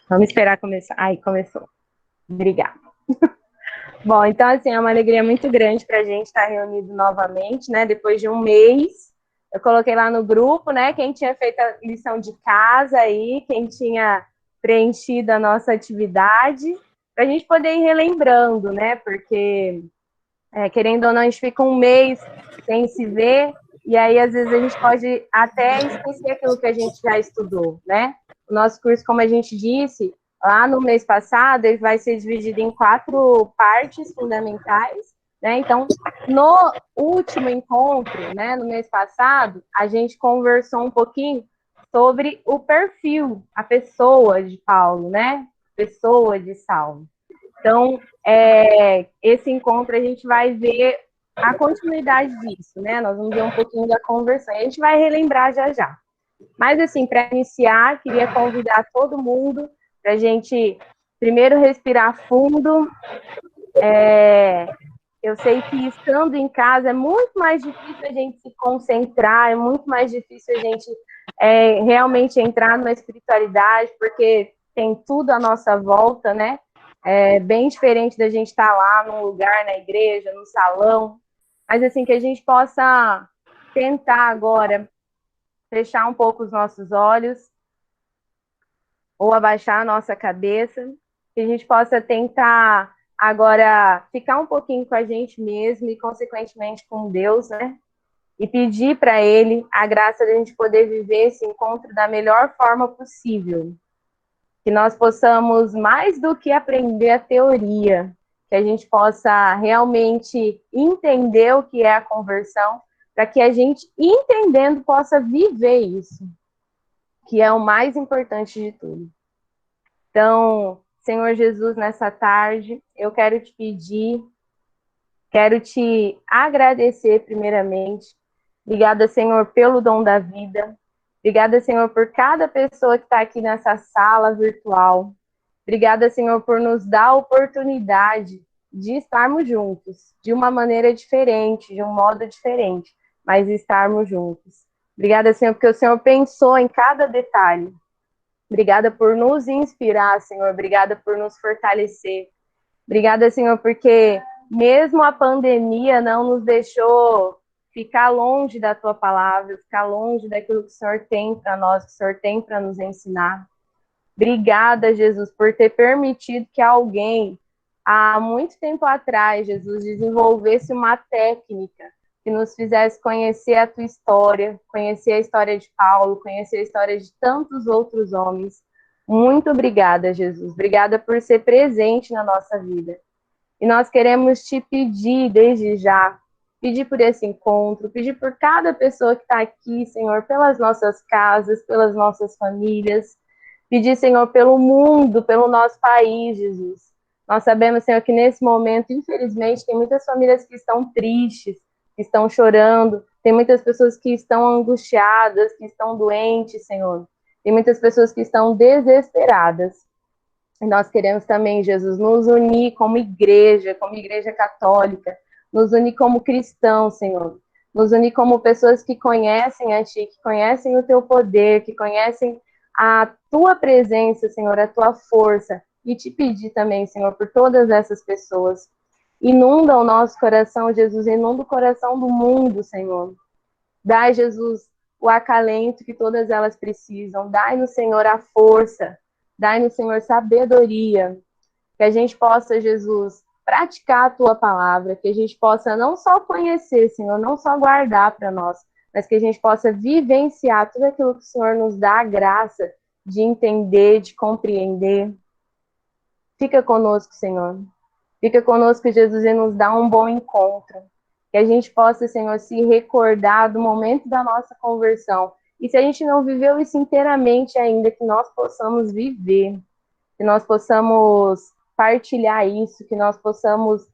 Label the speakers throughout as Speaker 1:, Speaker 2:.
Speaker 1: Vamos esperar começar. Ai, começou. Obrigada. Bom, então, assim, é uma alegria muito grande para a gente estar reunido novamente, né? Depois de um mês. Eu coloquei lá no grupo, né? Quem tinha feito a lição de casa aí, quem tinha preenchido a nossa atividade, para a gente poder ir relembrando, né? Porque, querendo ou não, a gente fica um mês sem se ver, e aí, às vezes, a gente pode até esquecer aquilo que a gente já estudou, né? O nosso curso, como a gente disse, lá no mês passado, ele vai ser dividido em 4 partes fundamentais, né? Então, no último encontro, né, no mês passado, a gente conversou um pouquinho sobre o perfil, a pessoa de Paulo, né? Pessoa de Saulo. Então, esse encontro a gente vai ver a continuidade disso, né? Nós vamos ver um pouquinho da conversão. A gente vai relembrar já já. Mas, assim, para iniciar, queria convidar todo mundo para a gente primeiro respirar fundo. Eu sei que estando em casa é muito mais difícil a gente se concentrar, é muito mais difícil a gente realmente entrar numa espiritualidade, porque tem tudo à nossa volta, né? É bem diferente da gente estar lá num lugar, na igreja, no salão. Mas, assim, que a gente possa tentar agora fechar um pouco os nossos olhos ou abaixar a nossa cabeça, que a gente possa tentar agora ficar um pouquinho com a gente mesmo e, consequentemente, com Deus, né? E pedir para Ele a graça de a gente poder viver esse encontro da melhor forma possível. Que nós possamos, mais do que aprender a teoria, que a gente possa realmente entender o que é a conversão, para que a gente, entendendo, possa viver isso, que é o mais importante de tudo. Então, Senhor Jesus, nessa tarde, eu quero te pedir, quero te agradecer primeiramente. Obrigada, Senhor, pelo dom da vida. Obrigada, Senhor, por cada pessoa que está aqui nessa sala virtual. Obrigada, Senhor, por nos dar a oportunidade de estarmos juntos, de uma maneira diferente, de um modo diferente, mas estarmos juntos. Obrigada, Senhor, porque o Senhor pensou em cada detalhe. Obrigada por nos inspirar, Senhor. Obrigada por nos fortalecer. Obrigada, Senhor, porque mesmo a pandemia não nos deixou ficar longe da tua palavra, ficar longe daquilo que o Senhor tem para nós, que o Senhor tem para nos ensinar. Obrigada, Jesus, por ter permitido que alguém, há muito tempo atrás, Jesus, desenvolvesse uma técnica que nos fizesse conhecer a tua história, conhecer a história de Paulo, conhecer a história de tantos outros homens. Muito obrigada, Jesus. Obrigada por ser presente na nossa vida. E nós queremos te pedir desde já, pedir por esse encontro, pedir por cada pessoa que está aqui, Senhor, pelas nossas casas, pelas nossas famílias, pedir, Senhor, pelo mundo, pelo nosso país, Jesus. Nós sabemos, Senhor, que nesse momento, infelizmente, tem muitas famílias que estão tristes, que estão chorando, tem muitas pessoas que estão angustiadas, que estão doentes, Senhor. Tem muitas pessoas que estão desesperadas. E nós queremos também, Jesus, nos unir como igreja católica, nos unir como cristãos, Senhor. Nos unir como pessoas que conhecem a Ti, que conhecem o Teu poder, que conhecem a Tua presença, Senhor, a Tua força. E te pedir também, Senhor, por todas essas pessoas. Inunda o nosso coração, Jesus, inunda o coração do mundo, Senhor. Dai, Jesus, o acalento que todas elas precisam. Dai-nos, Senhor, a força. Dai-nos, Senhor, sabedoria. Que a gente possa, Jesus, praticar a tua palavra. Que a gente possa não só conhecer, Senhor, não só guardar para nós, mas que a gente possa vivenciar tudo aquilo que o Senhor nos dá a graça de entender, de compreender. Fica conosco, Senhor. Fica conosco, Jesus, e nos dá um bom encontro. Que a gente possa, Senhor, se recordar do momento da nossa conversão. E se a gente não viveu isso inteiramente ainda, que nós possamos viver. Que nós possamos partilhar isso, que nós possamos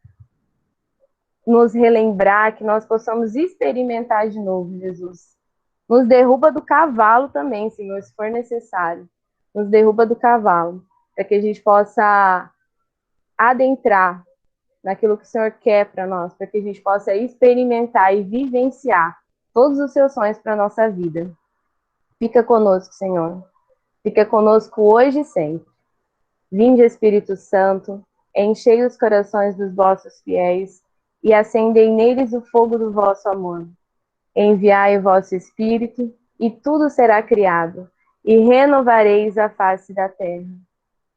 Speaker 1: nos relembrar, que nós possamos experimentar de novo, Jesus. Nos derruba do cavalo também, Senhor, se for necessário. Nos derruba do cavalo, para que a gente possa adentrar naquilo que o Senhor quer para nós, para que a gente possa experimentar e vivenciar todos os seus sonhos para a nossa vida. Fica conosco, Senhor. Fica conosco hoje e sempre. Vinde, Espírito Santo, enchei os corações dos vossos fiéis e acendei neles o fogo do vosso amor. Enviai o vosso Espírito, e tudo será criado, e renovareis a face da terra.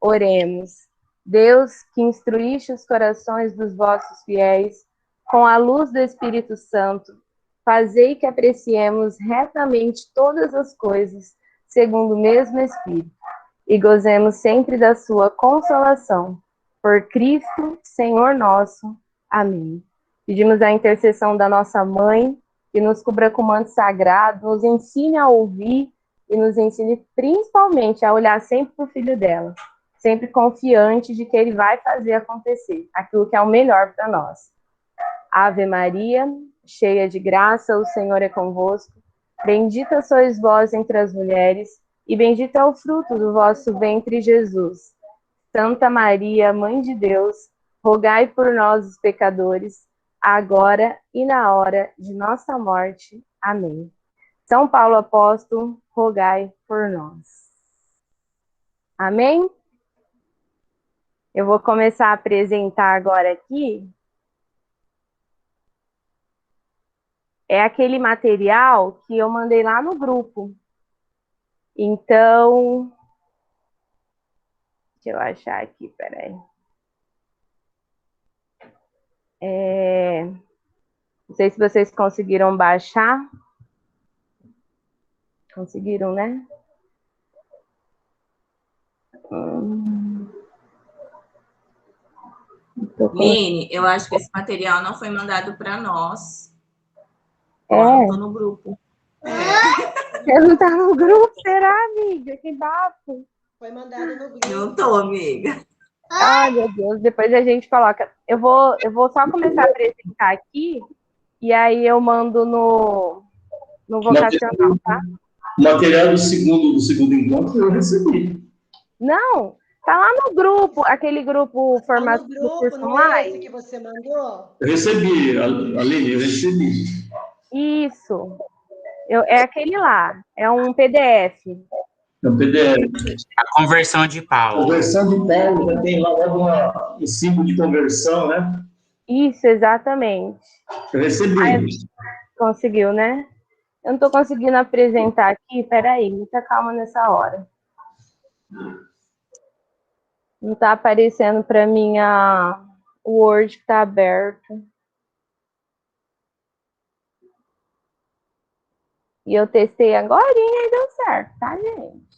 Speaker 1: Oremos. Deus, que instruíste os corações dos vossos fiéis com a luz do Espírito Santo, fazei que apreciemos retamente todas as coisas, segundo o mesmo Espírito, e gozemos sempre da sua consolação. Por Cristo, Senhor nosso. Amém. Pedimos a intercessão da nossa mãe, que nos cubra com manto sagrado, nos ensine a ouvir e nos ensine principalmente a olhar sempre para o filho dela, sempre confiante de que ele vai fazer acontecer aquilo que é o melhor para nós. Ave Maria, cheia de graça, o Senhor é convosco. Bendita sois vós entre as mulheres, e bendito é o fruto do vosso ventre, Jesus. Santa Maria, Mãe de Deus, rogai por nós, os pecadores, agora e na hora de nossa morte. Amém. São Paulo Apóstolo, rogai por nós. Amém? Eu vou começar a apresentar agora aqui. É aquele material que eu mandei lá no grupo. Então, deixa eu achar aqui, peraí. Não sei se vocês conseguiram baixar. Conseguiram, né?
Speaker 2: Mini, eu acho que esse material não foi mandado para nós. Eu não tô no grupo.
Speaker 1: Você não tá no grupo, será, amiga? Que bafo.
Speaker 3: Foi mandado no grupo.
Speaker 2: Não tô, amiga.
Speaker 1: Ai, meu Deus, depois a gente coloca. Eu vou só começar a apresentar aqui, e aí eu mando no vocacional, tá?
Speaker 4: O material do segundo encontro eu recebi.
Speaker 1: Não, tá lá no grupo, aquele grupo formato
Speaker 3: do curso
Speaker 1: online.
Speaker 3: Não é esse que você mandou?
Speaker 4: Eu recebi, Aline, eu recebi.
Speaker 1: Isso. É aquele lá, é um PDF.
Speaker 4: É um PDF.
Speaker 5: A conversão de Paulo.
Speaker 4: Conversão de Paulo, já tem lá logo um símbolo de conversão, né?
Speaker 1: Isso, exatamente.
Speaker 4: Eu recebi.
Speaker 1: Aí, conseguiu, né? Eu não tô conseguindo apresentar aqui, peraí, muita calma nessa hora. Não tá aparecendo para mim o Word que tá aberto. E eu testei agorinha e deu certo, tá, gente?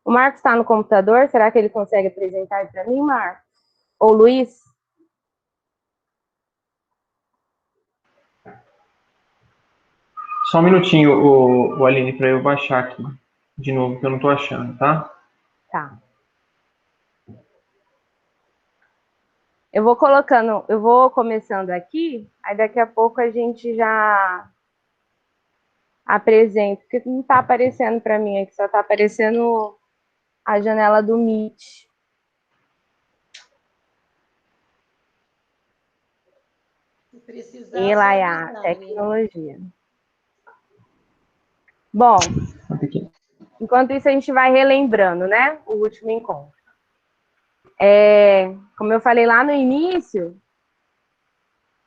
Speaker 1: O Marcos está no computador? Será que ele consegue apresentar para mim, Marcos? Ou Luiz?
Speaker 6: Só um minutinho, o Aline, para eu baixar aqui de novo, que eu não estou achando, tá?
Speaker 1: Tá. Eu vou começando aqui, aí daqui a pouco a gente já apresenta, porque não está aparecendo para mim aqui, só está aparecendo a janela do Meet.
Speaker 3: Se precisar,
Speaker 1: E lá é a tecnologia. Bom, enquanto isso a gente vai relembrando, né, o último encontro. Como eu falei lá no início,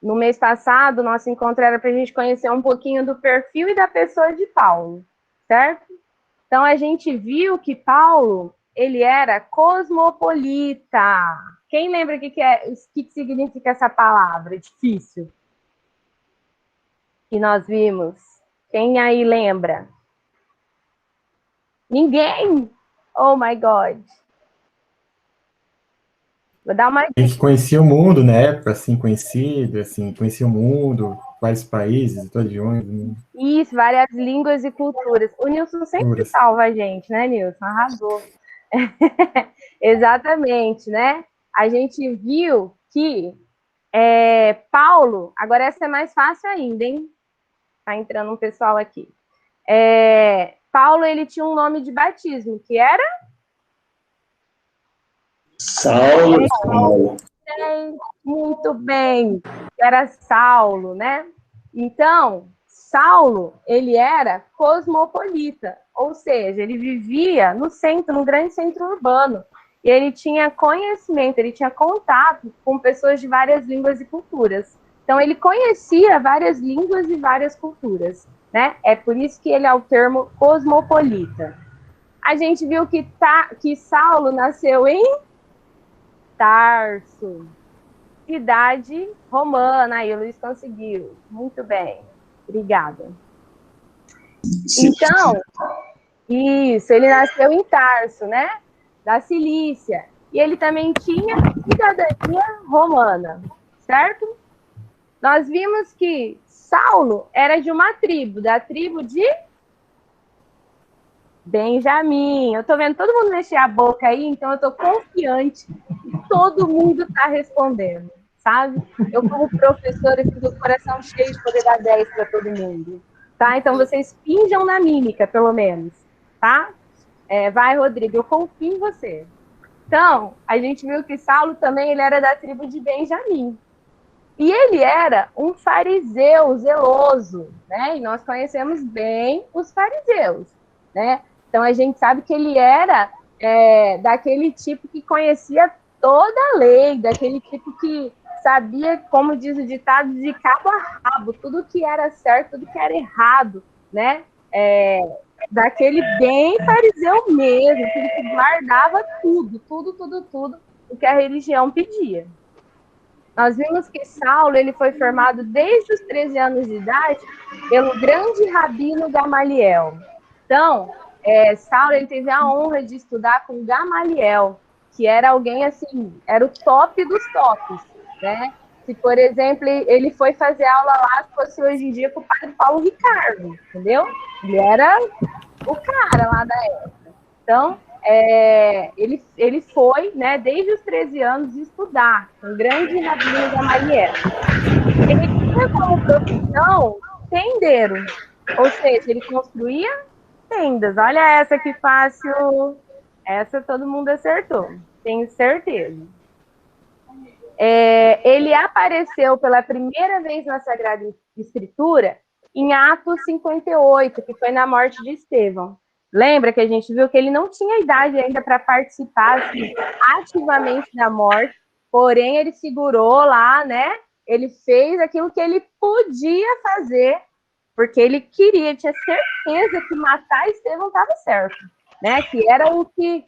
Speaker 1: no mês passado, o nosso encontro era para a gente conhecer um pouquinho do perfil e da pessoa de Paulo, certo? Então, a gente viu que Paulo, ele era cosmopolita. Quem lembra o que significa essa palavra? Difícil. Que nós vimos. Quem aí lembra? Ninguém? Oh, my God. Vou dar uma...
Speaker 7: A gente conhecia o mundo na época, assim, conhecia o mundo, vários países, religiões.
Speaker 1: Isso, várias línguas e culturas. O Nilson sempre salva a gente, né, Nilson? Arrasou. Exatamente, né? A gente viu que Paulo, agora essa é mais fácil ainda, hein? Tá entrando um pessoal aqui. Paulo, ele tinha um nome de batismo, que era?
Speaker 4: Saulo.
Speaker 1: muito bem. Era Saulo, né? Então, Saulo, ele era cosmopolita, ou seja, ele vivia no centro, no grande centro urbano. E ele tinha conhecimento, ele tinha contato com pessoas de várias línguas e culturas. Então, ele conhecia várias línguas e várias culturas, né? É por isso que ele é o termo cosmopolita. A gente viu que Saulo nasceu em Tarso, cidade romana. Aí o Luiz conseguiu. Muito bem. Obrigada. Então, isso, ele nasceu em Tarso, né? Da Cilícia. E ele também tinha cidadania romana, certo? Nós vimos que Saulo era de uma tribo, da tribo de Benjamim. Eu tô vendo todo mundo mexer a boca aí, então eu tô confiante que todo mundo tá respondendo, sabe? Eu, como professora, fico com o coração cheio de poder dar 10 para todo mundo, tá? Então vocês finjam na mímica, pelo menos, tá? Vai, Rodrigo, eu confio em você. Então, a gente viu que Saulo também ele era da tribo de Benjamim. E ele era um fariseu zeloso, né? E nós conhecemos bem os fariseus, né? Então, a gente sabe que ele era daquele tipo que conhecia toda a lei, daquele tipo que sabia, como diz o ditado, de cabo a rabo, tudo que era certo, tudo que era errado, né? Daquele bem fariseu mesmo, aquele que guardava tudo o que a religião pedia. Nós vimos que Saulo ele foi formado desde os 13 anos de idade pelo grande rabino Gamaliel. Então, Saulo ele teve a honra de estudar com Gamaliel, que era alguém assim, era o top dos tops, né? Se, por exemplo, ele foi fazer aula lá, se fosse hoje em dia com o padre Paulo Ricardo, entendeu? Ele era o cara lá da época. Então, ele foi, né, desde os 13 anos, estudar com o grande rabino Gamaliel. Ele tinha como profissão tendeiro, ou seja, ele construía tendas. Olha essa que fácil. Essa todo mundo acertou, tenho certeza. Ele apareceu pela primeira vez na Sagrada Escritura em Atos 58, que foi na morte de Estevão. Lembra que a gente viu que ele não tinha idade ainda para participar assim, ativamente da morte, porém ele segurou lá, né? Ele fez aquilo que ele podia fazer, porque ele queria, tinha certeza que matar Estevão estava certo, né? Que era o que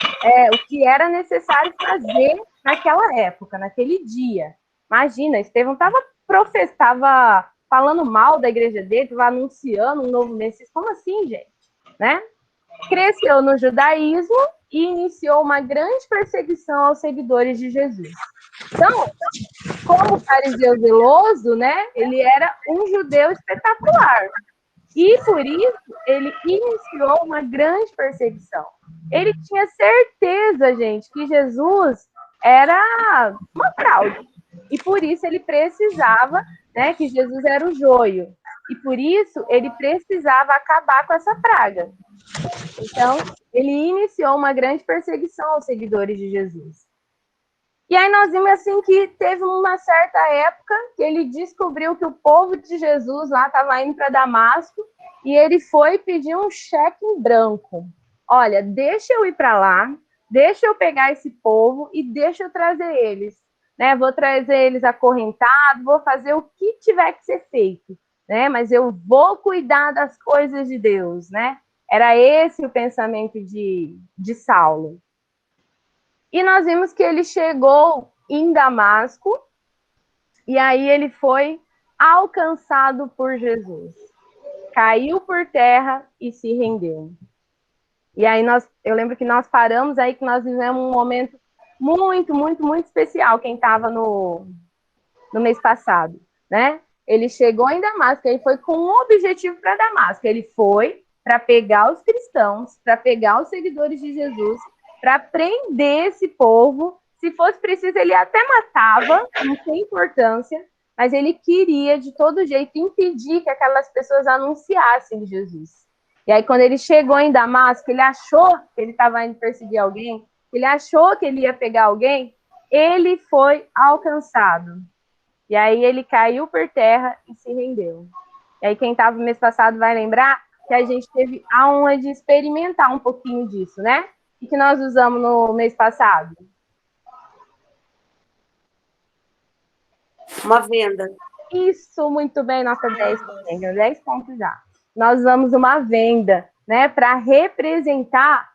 Speaker 1: era necessário fazer naquela época, naquele dia. Imagina, Estevão estava falando mal da igreja dele, estava anunciando um novo Messias. Como assim, gente? Né? Cresceu no judaísmo e iniciou uma grande perseguição aos seguidores de Jesus. Então, como fariseu zeloso, né, ele era um judeu espetacular. E, por isso, ele iniciou uma grande perseguição. Ele tinha certeza, gente, que Jesus era uma fraude. E, por isso, ele precisava, né, que Jesus era o joio. E, por isso, ele precisava acabar com essa praga. Então, ele iniciou uma grande perseguição aos seguidores de Jesus. E aí nós vimos assim que teve uma certa época que ele descobriu que o povo de Jesus lá estava indo para Damasco e ele foi pedir um cheque em branco. Olha, deixa eu ir para lá, deixa eu pegar esse povo e deixa eu trazer eles. Né? Vou trazer eles acorrentados, vou fazer o que tiver que ser feito, né? Mas eu vou cuidar das coisas de Deus, né? Era esse o pensamento de Saulo. E nós vimos que ele chegou em Damasco e aí ele foi alcançado por Jesus. Caiu por terra e se rendeu. E aí eu lembro que nós paramos aí, que nós vivemos um momento muito, muito, muito especial, quem estava no mês passado, né? Ele chegou em Damasco, ele foi com um objetivo para Damasco. Ele foi para pegar os cristãos, para pegar os seguidores de Jesus, para prender esse povo. Se fosse preciso, ele até matava, não tem importância, mas ele queria, de todo jeito, impedir que aquelas pessoas anunciassem Jesus. E aí, quando ele chegou em Damasco, ele achou que ele estava indo perseguir alguém, ele achou que ele ia pegar alguém, ele foi alcançado. E aí ele caiu por terra e se rendeu. E aí quem estava no mês passado vai lembrar que a gente teve a honra de experimentar um pouquinho disso, né? E que nós usamos no mês passado.
Speaker 8: Uma venda.
Speaker 1: Isso, muito bem, nossa 10 também, 10 pontos já. Nós usamos uma venda, né, para representar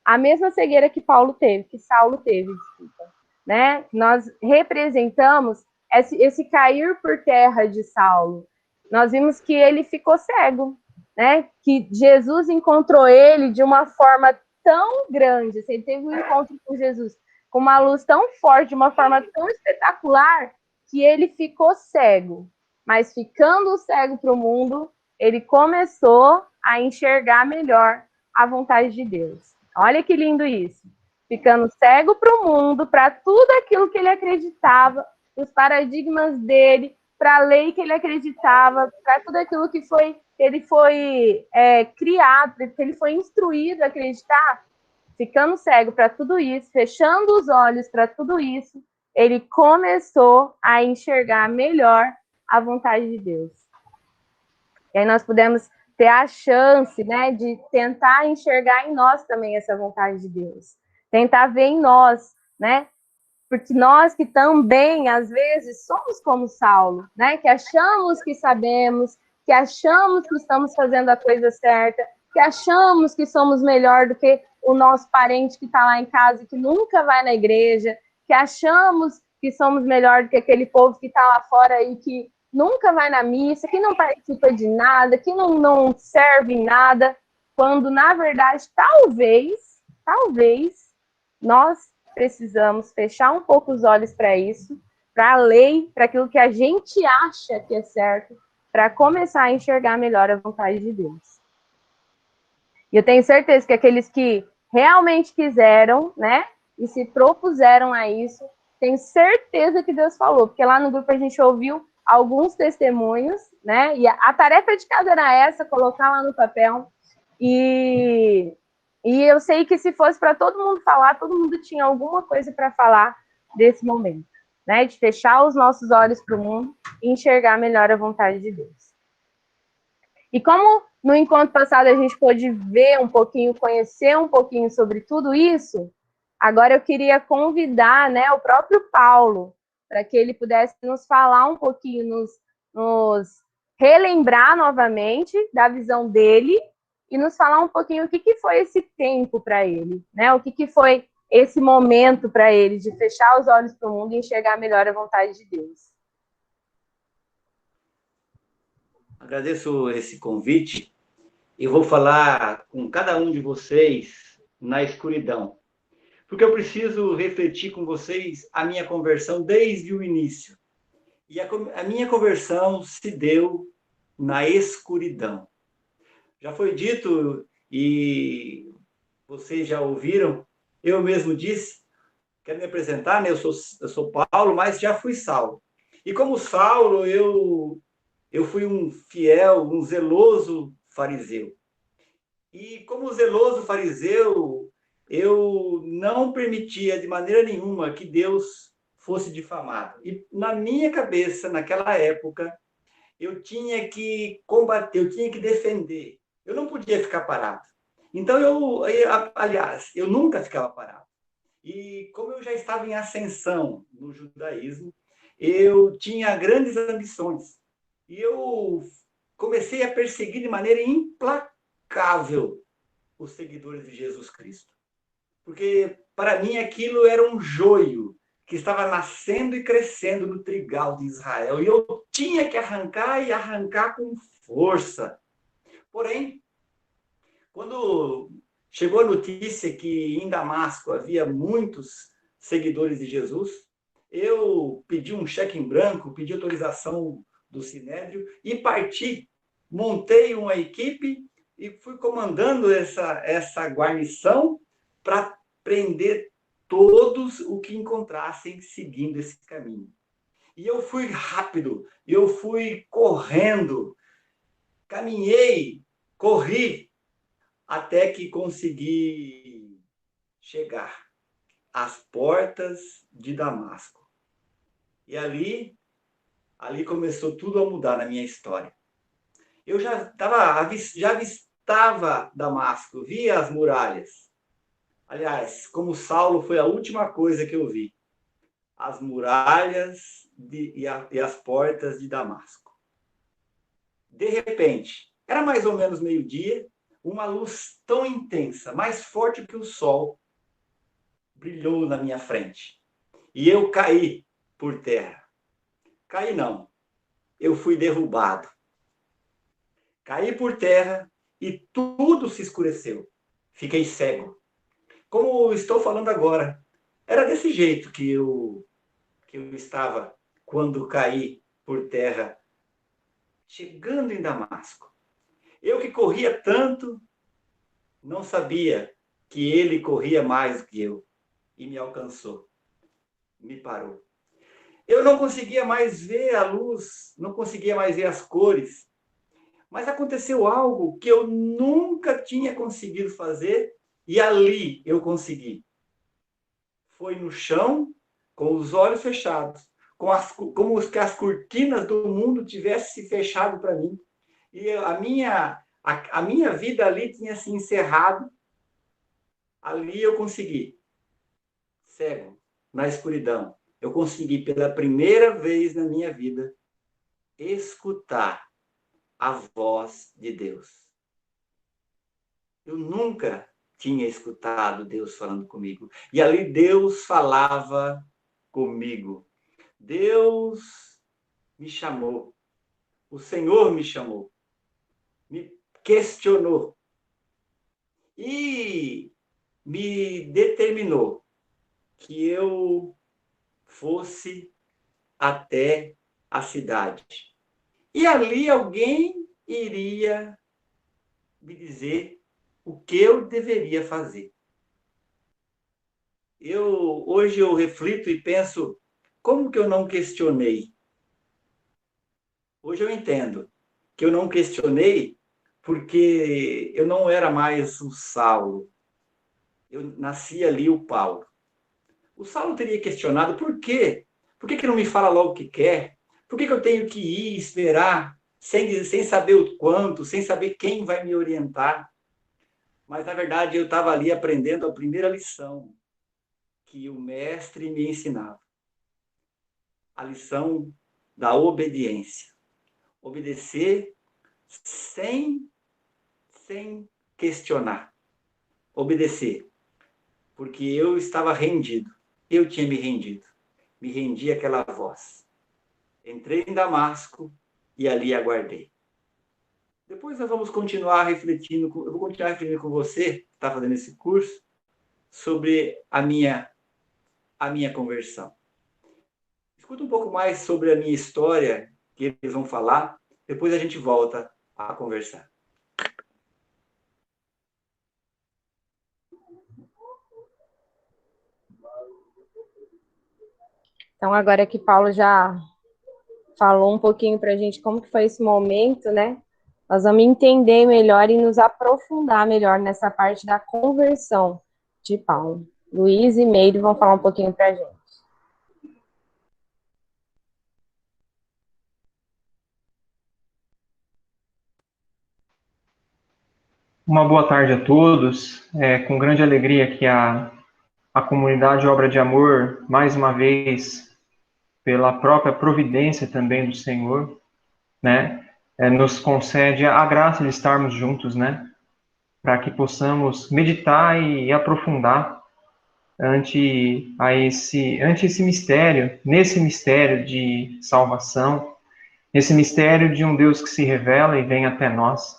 Speaker 1: a mesma cegueira que Paulo teve, que Saulo teve, desculpa, né? Nós representamos esse cair por terra de Saulo. Nós vimos que ele ficou cego, né? Que Jesus encontrou ele de uma forma tão grande, assim, ele teve um encontro com Jesus com uma luz tão forte, de uma forma tão espetacular, que ele ficou cego. Mas ficando cego para o mundo, ele começou a enxergar melhor a vontade de Deus. Olha que lindo isso. Ficando cego para o mundo, para tudo aquilo que ele acreditava, os paradigmas dele, para a lei que ele acreditava, para tudo aquilo que ele foi criado, que ele foi instruído a acreditar, ficando cego para tudo isso, fechando os olhos para tudo isso, ele começou a enxergar melhor a vontade de Deus. E aí nós pudemos ter a chance, né, de tentar enxergar em nós também essa vontade de Deus. Tentar ver em nós, né? Porque nós que também, às vezes, somos como Saulo, né? Que achamos que sabemos, que achamos que estamos fazendo a coisa certa, que achamos que somos melhor do que o nosso parente que está lá em casa e que nunca vai na igreja, que achamos que somos melhor do que aquele povo que está lá fora e que nunca vai na missa, que não participa de nada, que não serve em nada, quando, na verdade, talvez, nós precisamos fechar um pouco os olhos para isso, para a lei, para aquilo que a gente acha que é certo, para começar a enxergar melhor a vontade de Deus. E eu tenho certeza que aqueles que realmente quiseram, né, e se propuseram a isso, tenho certeza que Deus falou, porque lá no grupo a gente ouviu alguns testemunhos, né, e a tarefa de casa era essa, colocar lá no papel, e eu sei que se fosse para todo mundo falar, todo mundo tinha alguma coisa para falar desse momento, né, de fechar os nossos olhos para o mundo e enxergar melhor a vontade de Deus. E como no encontro passado a gente pôde ver um pouquinho, conhecer um pouquinho sobre tudo isso, agora eu queria convidar, né, o próprio Paulo, para que ele pudesse nos falar um pouquinho, nos relembrar novamente da visão dele e nos falar um pouquinho o que foi esse tempo para ele, né? O que foi esse momento para ele de fechar os olhos para o mundo e enxergar melhor a vontade de Deus.
Speaker 9: Agradeço esse convite e vou falar com cada um de vocês na escuridão, porque eu preciso refletir com vocês a minha conversão desde o início. E a minha conversão se deu na escuridão. Já foi dito, e vocês já ouviram, eu mesmo disse, quero me apresentar, né? Eu sou Paulo, mas já fui Saulo. E como Saulo, eu fui um fiel, um zeloso fariseu. E como zeloso fariseu, eu não permitia de maneira nenhuma que Deus fosse difamado. E na minha cabeça, naquela época, eu tinha que combater, eu tinha que defender. Eu não podia ficar parado. Então, aliás, eu nunca ficava parado. E como eu já estava em ascensão no judaísmo, eu tinha grandes ambições. E eu comecei a perseguir de maneira implacável os seguidores de Jesus Cristo. Porque, para mim, aquilo era um joio que estava nascendo e crescendo no trigal de Israel. E eu tinha que arrancar e arrancar com força. Porém, quando chegou a notícia que em Damasco havia muitos seguidores de Jesus, eu pedi um cheque em branco, pedi autorização do Sinédrio e parti. Montei uma equipe e fui comandando essa guarnição para prender todos o que encontrassem seguindo esse caminho. E eu fui rápido, eu fui correndo, caminhei, corri, até que consegui chegar as portas de Damasco. E ali começou tudo a mudar na minha história. Eu já avistava Damasco, via as muralhas. Aliás, como Saulo, foi a última coisa que eu vi. As muralhas e as portas de Damasco. De repente, era mais ou menos meio-dia, uma luz tão intensa, mais forte que o sol, brilhou na minha frente. E eu caí por terra. Caí não, eu fui derrubado. Caí por terra e tudo se escureceu. Fiquei cego. Como estou falando agora, era desse jeito que eu estava quando caí por terra, chegando em Damasco. Eu que corria tanto, não sabia que ele corria mais do que eu e me alcançou, me parou. Eu não conseguia mais ver a luz, não conseguia mais ver as cores, mas aconteceu algo que eu nunca tinha conseguido fazer e ali eu consegui. Foi no chão, com os olhos fechados, como se as cortinas do mundo tivessem se fechado para mim. E a minha vida ali tinha se encerrado. Ali eu consegui, cego, na escuridão, eu consegui pela primeira vez na minha vida escutar a voz de Deus. Eu nunca tinha escutado Deus falando comigo. E ali Deus falava comigo. Deus me chamou. O Senhor me chamou. Me questionou. E me determinou que eu fosse até a cidade. E ali alguém iria me dizer o que eu deveria fazer. Hoje eu reflito e penso, como que eu não questionei? Hoje eu entendo que eu não questionei porque eu não era mais o Saulo. Eu nasci ali o Paulo. O Saulo teria questionado por quê? Por que não me fala logo o que quer? Por que eu tenho que ir esperar sem saber o quanto, sem saber quem vai me orientar? Mas, na verdade, eu estava ali aprendendo a primeira lição que o mestre me ensinava. A lição da obediência. Obedecer sem questionar. Obedecer. Porque eu estava rendido. Eu tinha me rendido. Me rendi àquela voz. Entrei em Damasco e ali aguardei. Depois nós vamos continuar refletindo, eu vou continuar refletindo com você, que está fazendo esse curso, sobre a minha conversão. Escuta um pouco mais sobre a minha história, que eles vão falar, depois a gente volta a conversar.
Speaker 1: Então, agora que Paulo já falou um pouquinho para a gente como que foi esse momento, né? Nós vamos entender melhor e nos aprofundar melhor nessa parte da conversão de Paulo. Luiz e Meire vão falar um pouquinho para a gente.
Speaker 6: Uma boa tarde a todos. Com grande alegria que a comunidade Obra de Amor, mais uma vez, pela própria providência também do Senhor, né, nos concede a graça de estarmos juntos, né, para que possamos meditar e aprofundar ante esse mistério, nesse mistério de salvação, nesse mistério de um Deus que se revela e vem até nós.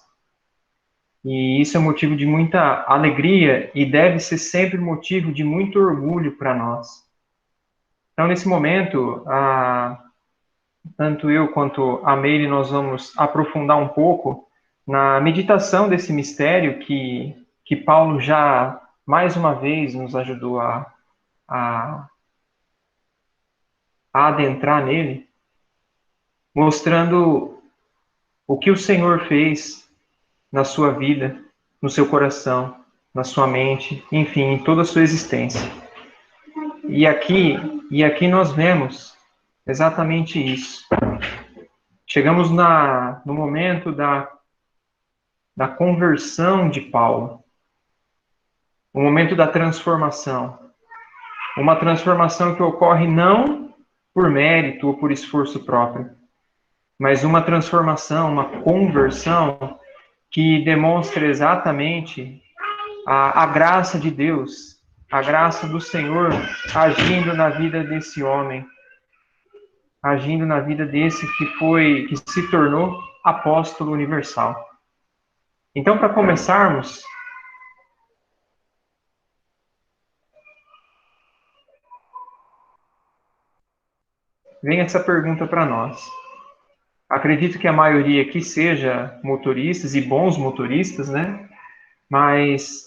Speaker 6: E isso é motivo de muita alegria e deve ser sempre motivo de muito orgulho para nós. Então, nesse momento, tanto eu quanto a Meire, nós vamos aprofundar um pouco na meditação desse mistério que Paulo já, mais uma vez, nos ajudou a adentrar nele, mostrando o que o Senhor fez na sua vida, no seu coração, na sua mente, enfim, em toda a sua existência. E aqui nós vemos exatamente isso. Chegamos no momento da conversão de Paulo. O momento da transformação. Uma transformação que ocorre não por mérito ou por esforço próprio, mas uma transformação, uma conversão que demonstra exatamente a graça de Deus, a graça do Senhor agindo na vida desse homem, agindo na vida desse que se tornou apóstolo universal. Então, para começarmos, vem essa pergunta para nós. Acredito que a maioria aqui seja motoristas e bons motoristas, né? Mas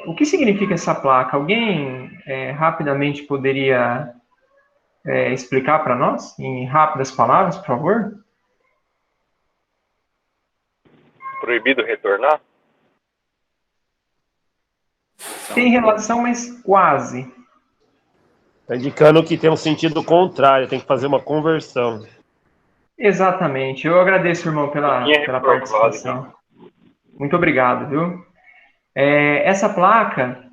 Speaker 6: o que significa essa placa? Alguém rapidamente poderia explicar para nós, em rápidas palavras, por favor?
Speaker 8: Proibido retornar?
Speaker 6: Tem relação, mas quase.
Speaker 8: Está indicando que tem um sentido contrário, tem que fazer uma conversão.
Speaker 6: Exatamente. Eu agradeço, irmão, pela participação. Muito obrigado, viu? Essa placa,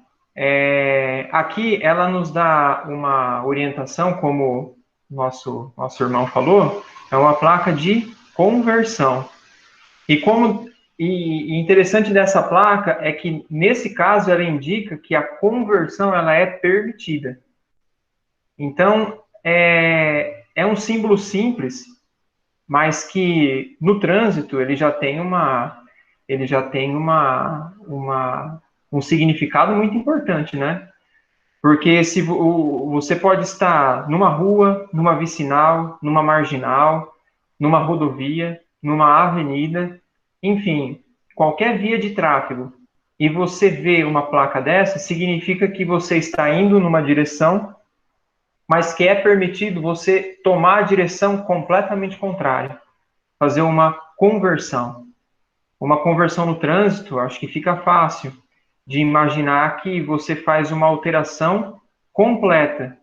Speaker 6: aqui, ela nos dá uma orientação, como nosso irmão falou, é uma placa de conversão. E interessante dessa placa é que, nesse caso, ela indica que a conversão ela é permitida. Então, é um símbolo simples, mas que no trânsito ele já tem um significado muito importante, né? Porque se você pode estar numa rua, numa vicinal, numa marginal, numa rodovia, numa avenida, enfim, qualquer via de tráfego, e você vê uma placa dessa, significa que você está indo numa direção, mas que é permitido você tomar a direção completamente contrária, fazer uma conversão. Uma conversão no trânsito, acho que fica fácil de imaginar que você faz uma alteração completa.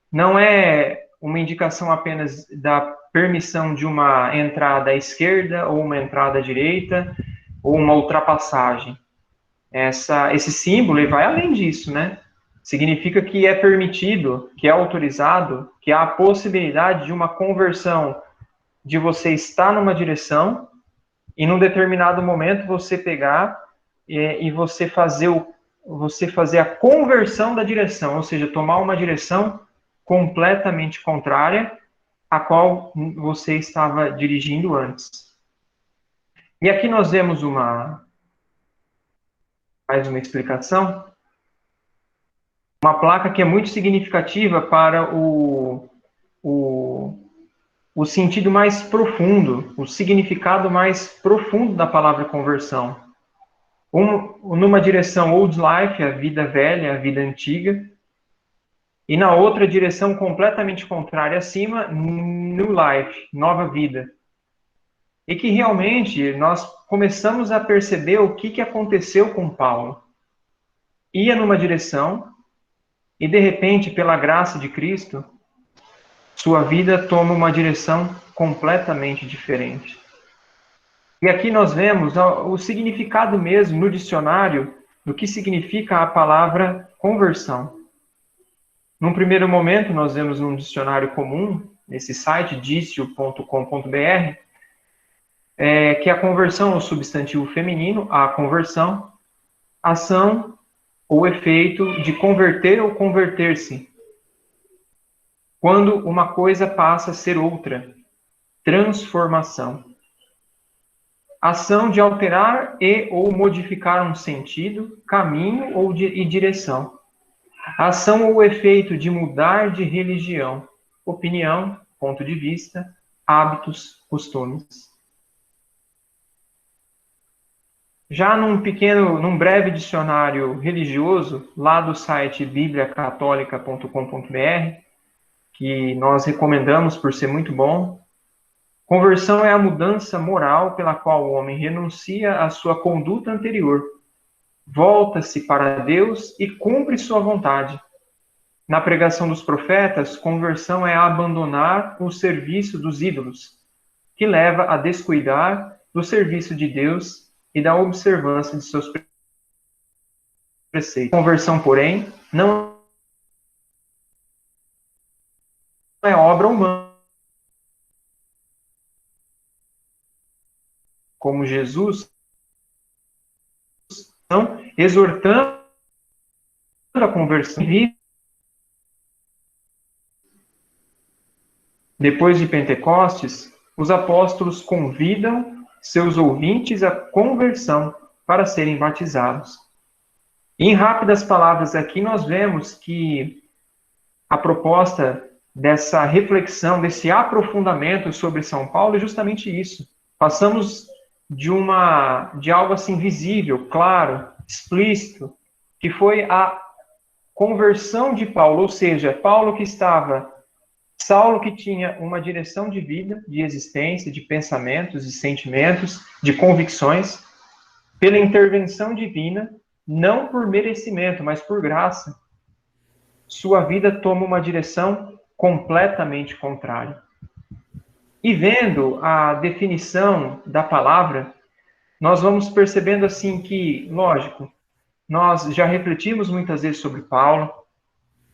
Speaker 6: Não é uma indicação apenas da permissão de uma entrada à esquerda ou uma entrada à direita ou uma ultrapassagem. Esse símbolo ele vai além disso, né? Significa que é permitido, que é autorizado, que há a possibilidade de uma conversão, de você estar numa direção e num determinado momento você pegar e você fazer a conversão da direção, ou seja, tomar uma direção completamente contrária à qual você estava dirigindo antes. E aqui nós vemos mais uma explicação. Uma placa que é muito significativa para o sentido mais profundo, o significado mais profundo da palavra conversão. Numa direção old life, a vida velha, a vida antiga, e na outra direção completamente contrária acima, new life, nova vida. E que realmente nós começamos a perceber o que aconteceu com Paulo. Ia numa direção, e de repente, pela graça de Cristo, sua vida toma uma direção completamente diferente. E aqui nós vemos o significado mesmo no dicionário do que significa a palavra conversão. Num primeiro momento, nós vemos num dicionário comum, nesse site, dicio.com.br, que a conversão é o substantivo feminino, a conversão, ação ou efeito de converter ou converter-se. Quando uma coisa passa a ser outra. Transformação. Ação de alterar e ou modificar um sentido, caminho e direção. Ação ou efeito de mudar de religião, opinião, ponto de vista, hábitos, costumes. Já num breve dicionário religioso, lá do site bibliacatólica.com.br, que nós recomendamos por ser muito bom, conversão é a mudança moral pela qual o homem renuncia à sua conduta anterior, volta-se para Deus e cumpre sua vontade, na pregação dos profetas, conversão é abandonar o serviço dos ídolos, que leva a descuidar do serviço de Deus e da observância de seus preceitos. Conversão, porém, não é obra humana. Como Jesus, então, exortando a conversão. Depois de Pentecostes, os apóstolos convidam seus ouvintes à conversão para serem batizados. Em rápidas palavras aqui, nós vemos que a proposta dessa reflexão, desse aprofundamento sobre São Paulo é justamente isso. Passamos de algo assim visível, claro, explícito, que foi a conversão de Paulo, ou seja, Saulo que tinha uma direção de vida, de existência, de pensamentos, de sentimentos, de convicções, pela intervenção divina, não por merecimento, mas por graça, sua vida toma uma direção completamente contrária. E vendo a definição da palavra, nós vamos percebendo assim que, lógico, nós já refletimos muitas vezes sobre Paulo,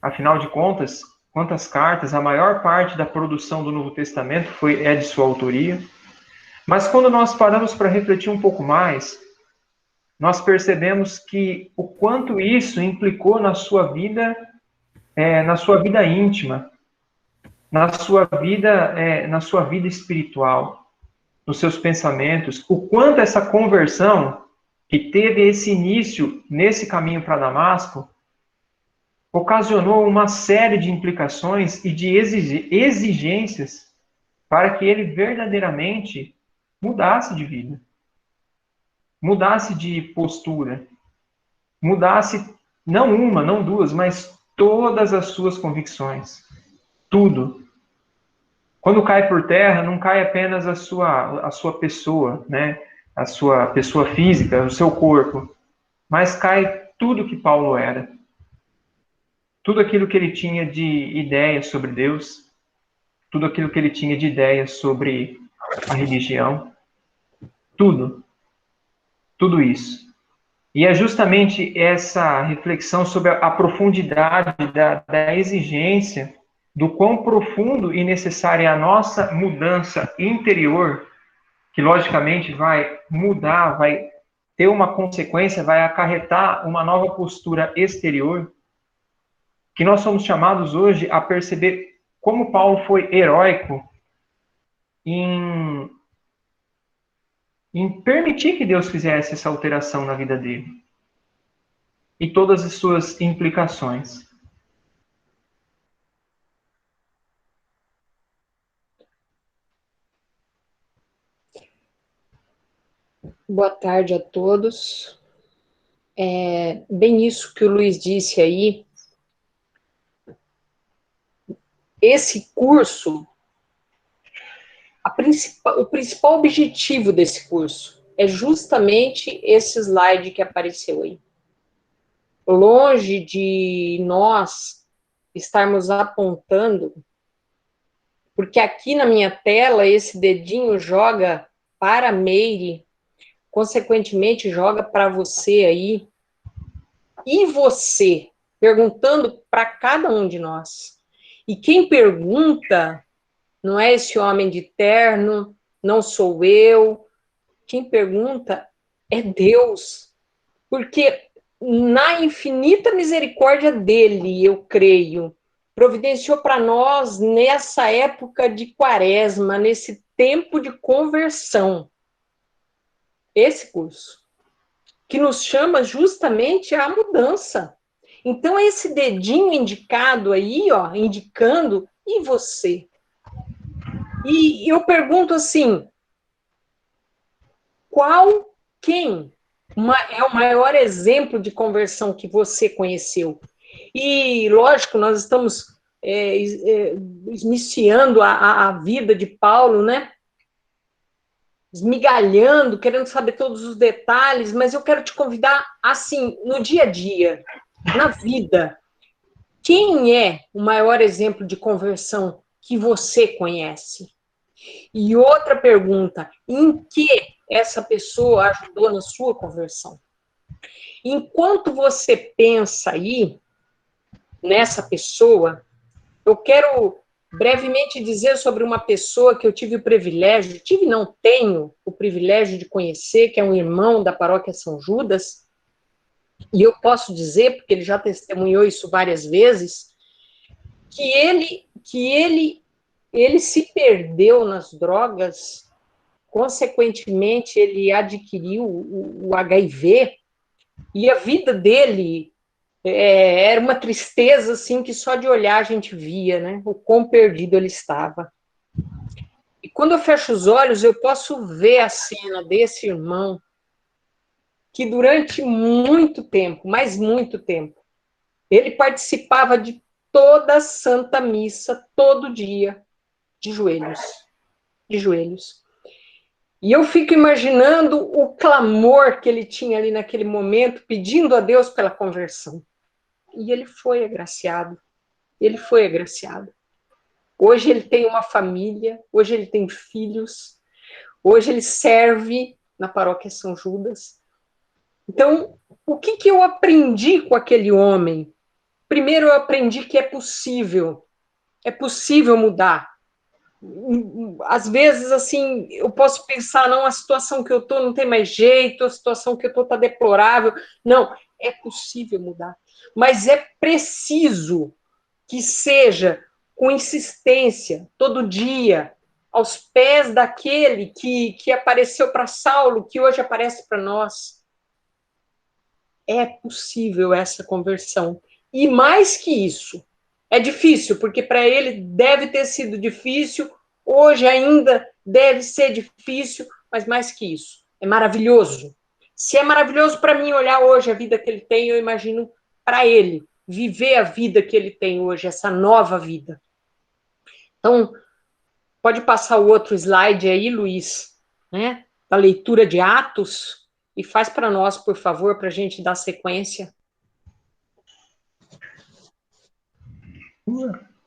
Speaker 6: afinal de contas, quantas cartas, a maior parte da produção do Novo Testamento é de sua autoria. Mas quando nós paramos para refletir um pouco mais, nós percebemos que o quanto isso implicou na sua vida íntima, na sua vida espiritual, nos seus pensamentos, o quanto essa conversão que teve esse início nesse caminho para Damasco ocasionou uma série de implicações e de exigências para que ele verdadeiramente mudasse de vida, mudasse de postura, mudasse não uma, não duas, mas todas as suas convicções. Tudo. Quando cai por terra, não cai apenas a sua pessoa, né? A sua pessoa física, o seu corpo, mas cai tudo que Paulo era. Tudo aquilo que ele tinha de ideia sobre Deus, tudo aquilo que ele tinha de ideia sobre a religião, tudo isso. E é justamente essa reflexão sobre a profundidade da exigência, do quão profundo e necessária é a nossa mudança interior, que logicamente vai mudar, vai ter uma consequência, vai acarretar uma nova postura exterior, que nós somos chamados hoje a perceber como Paulo foi heróico em permitir que Deus fizesse essa alteração na vida dele. E todas as suas implicações.
Speaker 10: Boa tarde a todos. Bem isso que o Luiz disse aí. Esse curso, o principal objetivo desse curso é justamente esse slide que apareceu aí. Longe de nós estarmos apontando, porque aqui na minha tela esse dedinho joga para a Meire, consequentemente joga para você aí, e você, perguntando para cada um de nós. E quem pergunta não é esse homem de terno, não sou eu. Quem pergunta é Deus. Porque na infinita misericórdia dele, eu creio, providenciou para nós nessa época de quaresma, nesse tempo de conversão, esse curso, que nos chama justamente à mudança. Então, esse dedinho indicado aí, ó, indicando, e você? E eu pergunto assim, quem é o maior exemplo de conversão que você conheceu? E, lógico, nós estamos iniciando a vida de Paulo, né? Esmigalhando, querendo saber todos os detalhes, mas eu quero te convidar, assim, no dia a dia, na vida, Quem é o maior exemplo de conversão que você conhece? E outra pergunta, em que essa pessoa ajudou na sua conversão? Enquanto você pensa aí nessa pessoa, eu quero brevemente dizer sobre uma pessoa que eu tive o privilégio, tenho o privilégio de conhecer, que é um irmão da paróquia São Judas, e eu posso dizer, porque ele já testemunhou isso várias vezes, que ele se perdeu nas drogas, consequentemente ele adquiriu o HIV, e a vida dele era uma tristeza, assim, que só de olhar a gente via, né? O quão perdido ele estava. E quando eu fecho os olhos, eu posso ver a cena desse irmão que durante muito tempo, mas muito tempo, ele participava de toda a Santa Missa, todo dia, de joelhos. De joelhos. E eu fico imaginando o clamor que ele tinha ali naquele momento, pedindo a Deus pela conversão. E ele foi agraciado. Ele foi agraciado. Hoje ele tem uma família, hoje ele tem filhos, hoje ele serve na paróquia São Judas. Então, o que eu aprendi com aquele homem? Primeiro, eu aprendi que é possível mudar. Às vezes, assim, eu posso pensar, não, a situação que eu estou não tem mais jeito, a situação que eu estou está deplorável. Não, é possível mudar. Mas é preciso que seja com insistência, todo dia, aos pés daquele que apareceu para Saulo, que hoje aparece para nós. É possível essa conversão. E mais que isso, é difícil, porque para ele deve ter sido difícil, hoje ainda deve ser difícil, mas mais que isso, é maravilhoso. Se é maravilhoso para mim olhar hoje a vida que ele tem, eu imagino para ele viver a vida que ele tem hoje, essa nova vida. Então, pode passar o outro slide aí, Luiz, né? Da leitura de Atos, e faz para nós, por favor, para a gente dar sequência.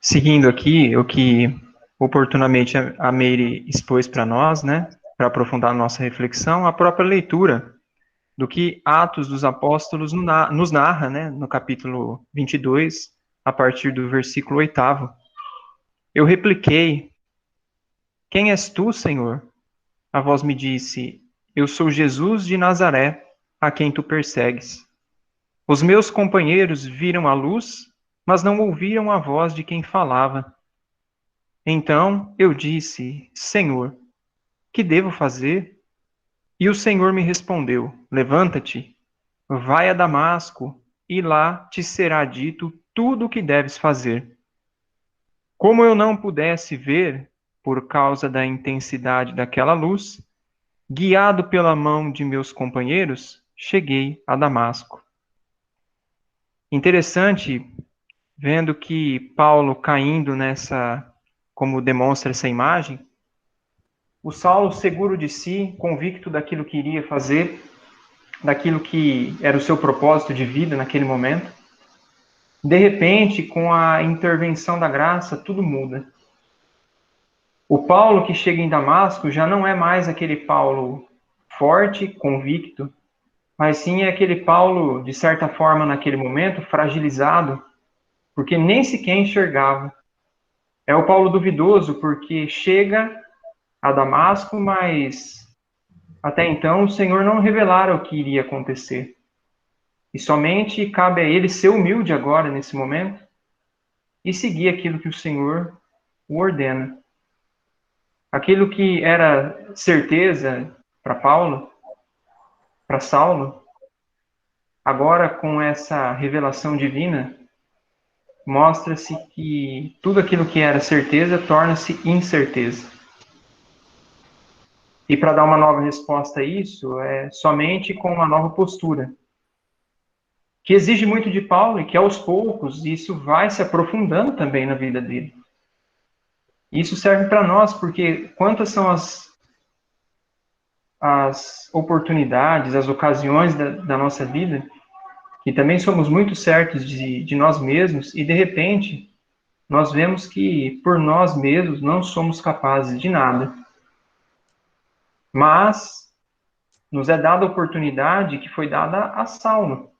Speaker 6: Seguindo aqui o que oportunamente a Meire expôs para nós, né, para aprofundar a nossa reflexão, a própria leitura do que Atos dos Apóstolos nos narra, né, no capítulo 22, a partir do versículo 8º. Eu repliquei: quem és tu, Senhor? A voz me disse: eu sou Jesus de Nazaré, a quem tu persegues. Os meus companheiros viram a luz, mas não ouviram a voz de quem falava. Então eu disse: Senhor, que devo fazer? E o Senhor me respondeu: levanta-te, vai a Damasco, e lá te será dito tudo o que deves fazer. Como eu não pudesse ver, por causa da intensidade daquela luz, guiado pela mão de meus companheiros, cheguei a Damasco. Interessante, vendo que Paulo caindo nessa, como demonstra essa imagem, o Saulo seguro de si, convicto daquilo que iria fazer, daquilo que era o seu propósito de vida naquele momento, de repente, com a intervenção da graça, tudo muda. O Paulo que chega em Damasco já não é mais aquele Paulo forte, convicto, mas sim é aquele Paulo, de certa forma, naquele momento, fragilizado, porque nem sequer enxergava. É o Paulo duvidoso, porque chega a Damasco, mas até então o Senhor não revelara o que iria acontecer. E somente cabe a ele ser humilde agora, nesse momento, e seguir aquilo que o Senhor o ordena. Aquilo que era certeza para Paulo, para Saulo, agora com essa revelação divina, mostra-se que tudo aquilo que era certeza torna-se incerteza. E para dar uma nova resposta a isso, é somente com uma nova postura, que exige muito de Paulo e que aos poucos isso vai se aprofundando também na vida dele. Isso serve para nós, porque quantas são as oportunidades, as ocasiões da nossa vida que também somos muito certos de nós mesmos e, de repente, nós vemos que por nós mesmos não somos capazes de nada. Mas nos é dada a oportunidade que foi dada a Saulo,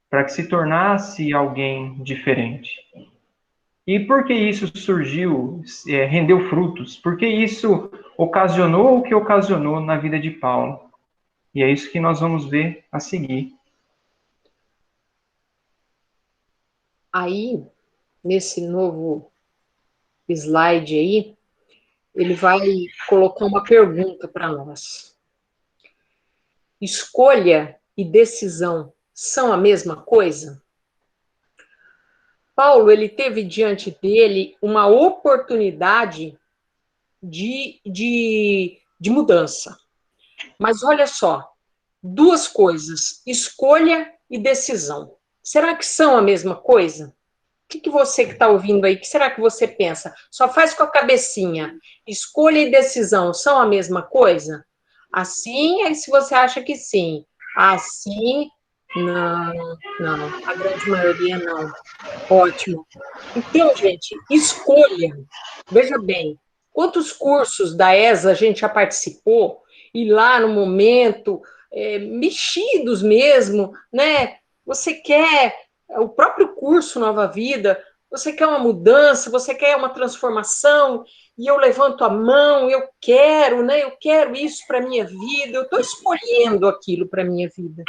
Speaker 6: para que se tornasse alguém diferente. E por que isso surgiu, rendeu frutos? Por que isso ocasionou o que ocasionou na vida de Paulo? E é isso que nós vamos ver a seguir.
Speaker 10: Aí, nesse novo slide aí, ele vai colocar uma pergunta para nós. Escolha e decisão são a mesma coisa? Paulo, ele teve diante dele uma oportunidade de mudança. Mas olha só, duas coisas, escolha e decisão. Será que são a mesma coisa? O que você que está ouvindo aí, o que será que você pensa? Só faz com a cabecinha. Escolha e decisão são a mesma coisa? Assim, é se você acha que sim. Assim, não. A grande maioria não. Ótimo. Então, gente, escolha. Veja bem, quantos cursos da ESA a gente já participou, e lá no momento, mexidos mesmo, né? Você quer o próprio curso Nova Vida, você quer uma mudança, você quer uma transformação, e eu levanto a mão, eu quero, né? Eu quero isso para a minha vida, eu estou escolhendo aquilo para a minha vida.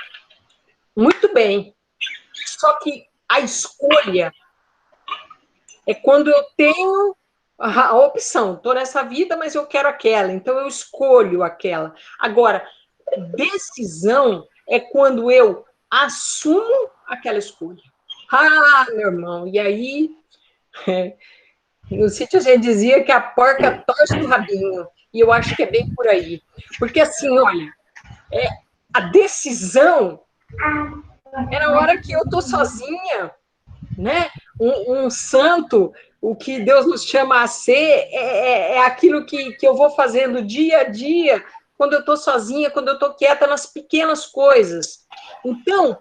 Speaker 10: Muito bem. Só que a escolha é quando eu tenho a opção. Estou nessa vida, mas eu quero aquela, então eu escolho aquela. Agora, decisão é quando eu assumo aquela escolha. Ah, meu irmão, e aí... No sítio a gente dizia que a porca torce o rabinho, e eu acho que é bem por aí. Porque assim, olha, a decisão é na hora que eu estou sozinha, né? Um santo, o que Deus nos chama a ser, é aquilo que eu vou fazendo dia a dia, quando eu estou sozinha, quando eu estou quieta nas pequenas coisas. Então,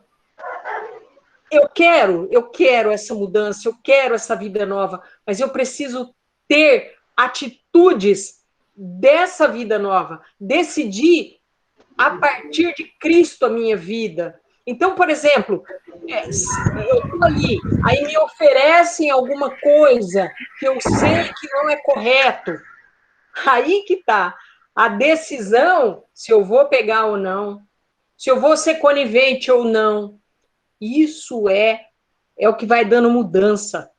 Speaker 10: eu quero essa mudança, eu quero essa vida nova, mas eu preciso ter atitudes dessa vida nova, decidir a partir de Cristo a minha vida. Então, por exemplo, eu estou ali, aí me oferecem alguma coisa que eu sei que não é correto. Aí que está a decisão, se eu vou pegar ou não, se eu vou ser conivente ou não. Isso é o que vai dando mudança.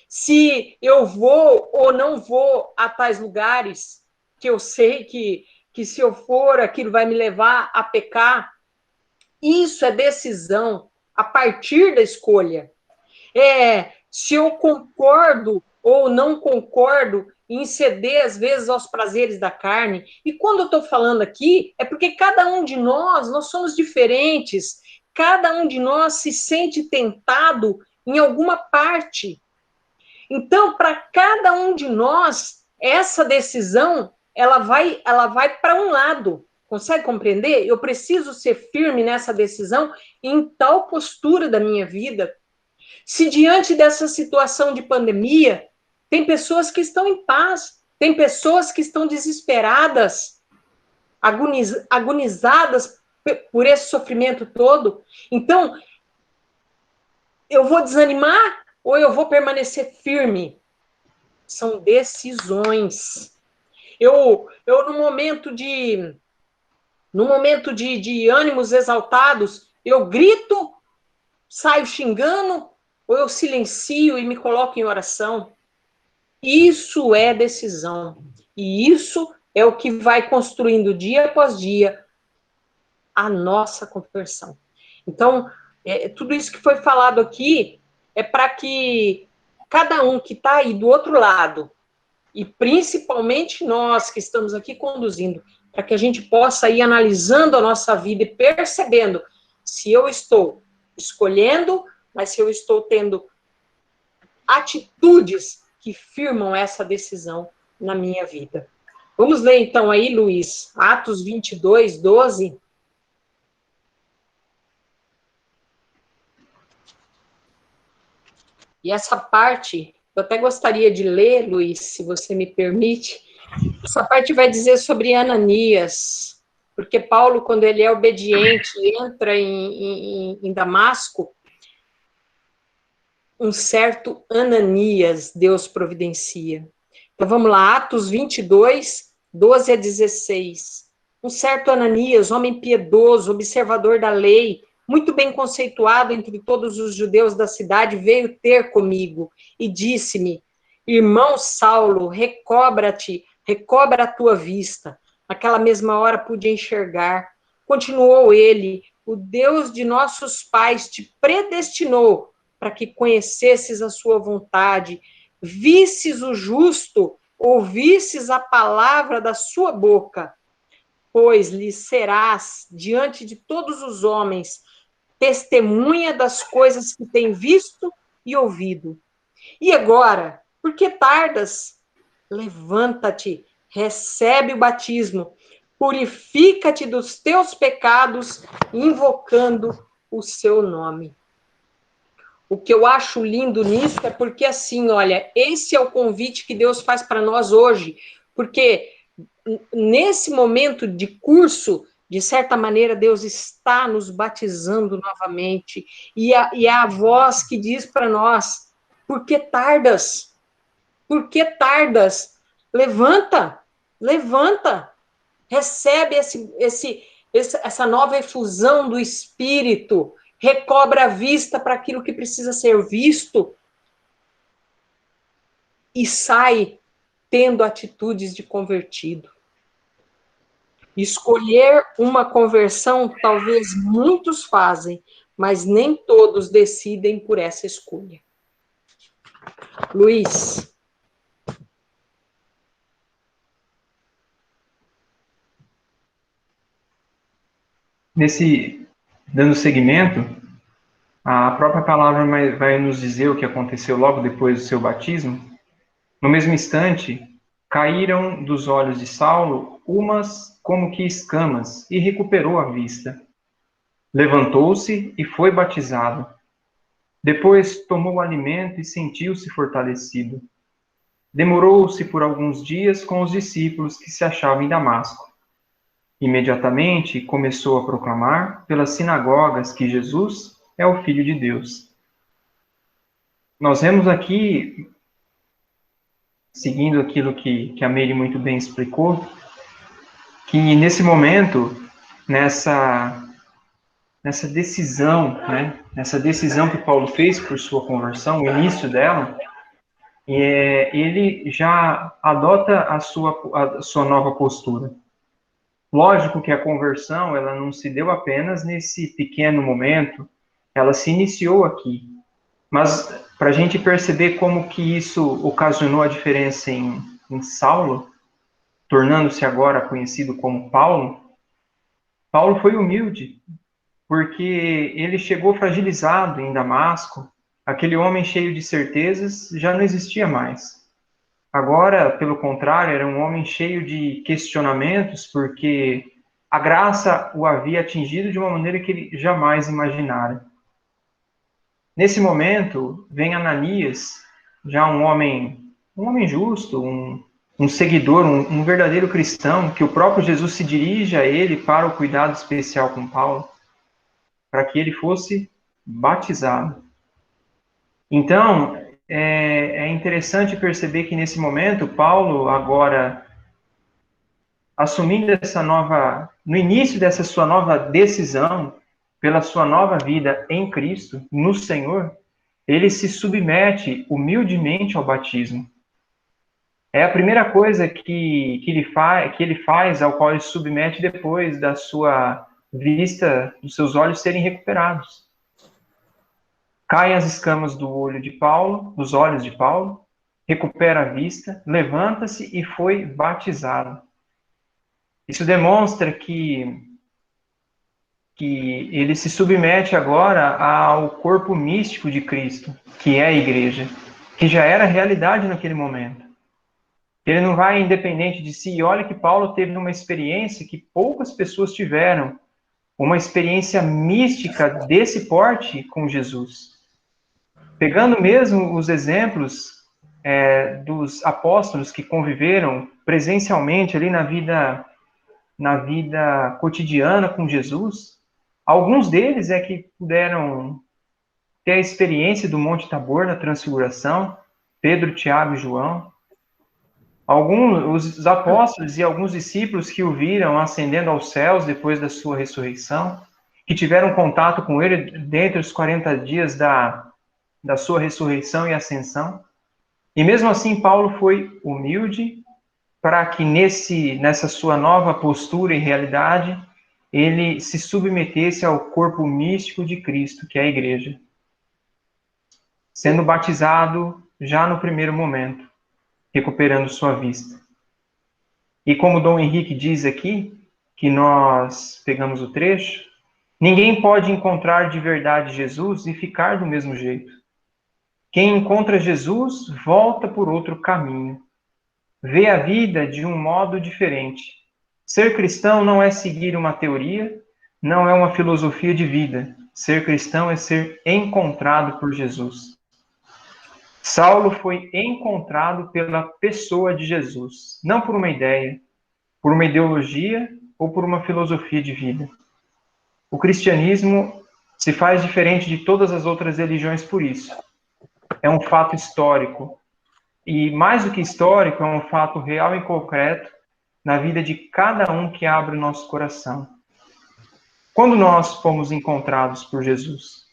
Speaker 10: Se eu vou ou não vou a tais lugares, que eu sei que se eu for, aquilo vai me levar a pecar. Isso é decisão a partir da escolha. Se eu concordo ou não concordo em ceder, às vezes, aos prazeres da carne. E quando eu estou falando aqui, é porque cada um de nós somos diferentes. Cada um de nós se sente tentado em alguma parte. Então, para cada um de nós, essa decisão, ela vai para um lado. Consegue compreender? Eu preciso ser firme nessa decisão em tal postura da minha vida. Se diante dessa situação de pandemia, tem pessoas que estão em paz, tem pessoas que estão desesperadas, agonizadas por esse sofrimento todo. Então, eu vou desanimar ou eu vou permanecer firme? São decisões. Eu no momento de ânimos exaltados, eu grito, saio xingando, ou eu silencio e me coloco em oração. Isso é decisão. E isso é o que vai construindo dia após dia a nossa conversão. Então, tudo isso que foi falado aqui é para que cada um que está aí do outro lado, e principalmente nós que estamos aqui conduzindo, para que a gente possa ir analisando a nossa vida e percebendo se eu estou escolhendo, mas se eu estou tendo atitudes que firmam essa decisão na minha vida. Vamos ler então aí, Luiz, Atos 22, 12. E essa parte, eu até gostaria de ler, Luiz, se você me permite. Essa parte vai dizer sobre Ananias, porque Paulo, quando ele é obediente, entra em Damasco, um certo Ananias Deus providencia. Então vamos lá, Atos 22, 12 a 16. Um certo Ananias, homem piedoso, observador da lei, muito bem conceituado entre todos os judeus da cidade, veio ter comigo e disse-me: irmão Saulo, recobra a tua vista. Naquela mesma hora pude enxergar. Continuou ele: o Deus de nossos pais te predestinou para que conhecesses a sua vontade, visses o justo, ouvisses a palavra da sua boca, pois lhe serás, diante de todos os homens, testemunha das coisas que tem visto e ouvido. E agora, por que tardas? Levanta-te, recebe o batismo, purifica-te dos teus pecados, invocando o seu nome. O que eu acho lindo nisso é porque, assim, olha, esse é o convite que Deus faz para nós hoje, porque nesse momento de curso, de certa maneira, Deus está nos batizando novamente, e é a voz que diz para nós: por que tardas? Por que tardas? Levanta, levanta, recebe essa nova efusão do Espírito, recobra a vista para aquilo que precisa ser visto e sai tendo atitudes de convertido. Escolher uma conversão, talvez muitos fazem, mas nem todos decidem por essa escolha. Luiz.
Speaker 6: Dando seguimento, a própria palavra vai nos dizer o que aconteceu logo depois do seu batismo. No mesmo instante, caíram dos olhos de Saulo umas como que escamas, e recuperou a vista. Levantou-se e foi batizado. Depois tomou o alimento e sentiu-se fortalecido. Demorou-se por alguns dias com os discípulos que se achavam em Damasco. Imediatamente começou a proclamar pelas sinagogas que Jesus é o Filho de Deus. Nós vemos aqui, seguindo aquilo que a Meire muito bem explicou, que nesse momento, nessa decisão, né, nessa decisão que Paulo fez por sua conversão, o início dela, ele já adota a sua nova postura. Lógico que a conversão, ela não se deu apenas nesse pequeno momento, ela se iniciou aqui. Mas, para a gente perceber como que isso ocasionou a diferença em Saulo, tornando-se agora conhecido como Paulo, Paulo foi humilde, porque ele chegou fragilizado em Damasco, aquele homem cheio de certezas já não existia mais. Agora, pelo contrário, era um homem cheio de questionamentos, porque a graça o havia atingido de uma maneira que ele jamais imaginara. Nesse momento, vem Ananias, já um homem justo, um seguidor, um verdadeiro cristão, que o próprio Jesus se dirige a ele para o cuidado especial com Paulo, para que ele fosse batizado. Então, é interessante perceber que nesse momento, Paulo, agora, assumindo no início dessa sua nova decisão, pela sua nova vida em Cristo, no Senhor, ele se submete humildemente ao batismo. É a primeira coisa que ele faz, ao qual ele se submete depois da sua vista, dos seus olhos serem recuperados. Caem as escamas dos olhos de Paulo, recupera a vista, levanta-se e foi batizado. Isso demonstra que ele se submete agora ao corpo místico de Cristo, que é a igreja, que já era realidade naquele momento. Ele não vai independente de si. E olha que Paulo teve uma experiência que poucas pessoas tiveram, uma experiência mística desse porte com Jesus. pegando mesmo os exemplos dos apóstolos que conviveram presencialmente ali na vida cotidiana com Jesus, alguns deles é que puderam ter a experiência do Monte Tabor na Transfiguração, Pedro, Tiago e João. Os apóstolos e alguns discípulos que o viram ascendendo aos céus depois da sua ressurreição, que tiveram contato com ele dentre os 40 dias da sua ressurreição e ascensão. E mesmo assim, Paulo foi humilde para que nessa sua nova postura e realidade, ele se submetesse ao corpo místico de Cristo, que é a igreja, sendo batizado já no primeiro momento, recuperando sua vista. E como Dom Henrique diz aqui, que nós pegamos o trecho, ninguém pode encontrar de verdade Jesus e ficar do mesmo jeito. Quem encontra Jesus volta por outro caminho. Vê a vida de um modo diferente. Ser cristão não é seguir uma teoria, não é uma filosofia de vida. Ser cristão é ser encontrado por Jesus. Saulo foi encontrado pela pessoa de Jesus, não por uma ideia, por uma ideologia ou por uma filosofia de vida. O cristianismo se faz diferente de todas as outras religiões por isso. É um fato histórico. E mais do que histórico, é um fato real e concreto na vida de cada um que abre o nosso coração. Quando nós fomos encontrados por Jesus,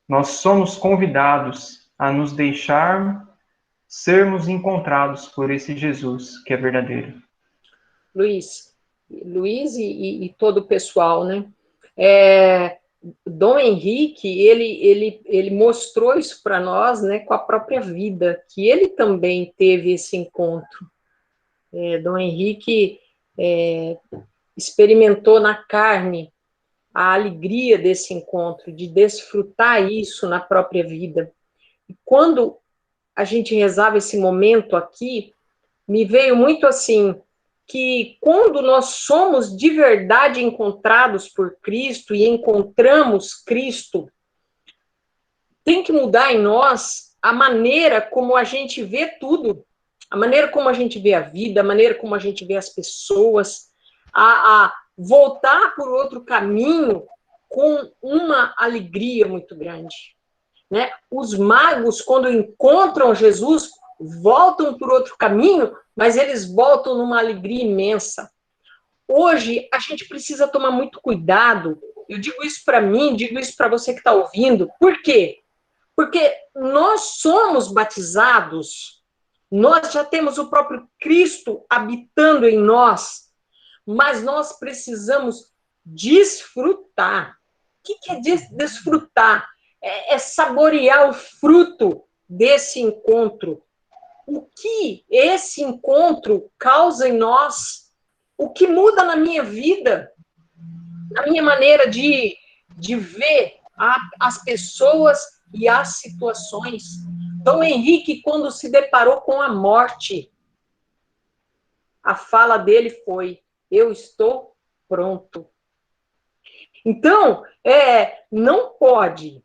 Speaker 6: nós somos convidados a nos deixar sermos encontrados por esse Jesus que é verdadeiro.
Speaker 10: Luiz e todo o pessoal, né? Dom Henrique, ele mostrou isso para nós, né, com a própria vida, que ele também teve esse encontro. Dom Henrique experimentou na carne a alegria desse encontro, de desfrutar isso na própria vida. E quando a gente rezava esse momento aqui, me veio muito assim, que quando nós somos de verdade encontrados por Cristo e encontramos Cristo, tem que mudar em nós a maneira como a gente vê tudo, a maneira como a gente vê a vida, a maneira como a gente vê as pessoas, a voltar por outro caminho com uma alegria muito grande, né? Os magos, quando encontram Jesus, voltam por outro caminho, mas eles voltam numa alegria imensa. Hoje, a gente precisa tomar muito cuidado. Eu digo isso para mim, digo isso para você que está ouvindo. Por quê? Porque nós somos batizados, nós já temos o próprio Cristo habitando em nós, mas nós precisamos desfrutar. O que é desfrutar? É saborear o fruto desse encontro. O que esse encontro causa em nós, o que muda na minha vida, na minha maneira de ver as pessoas e as situações. Dom Henrique, quando se deparou com a morte, a fala dele foi: eu estou pronto. Então, não pode,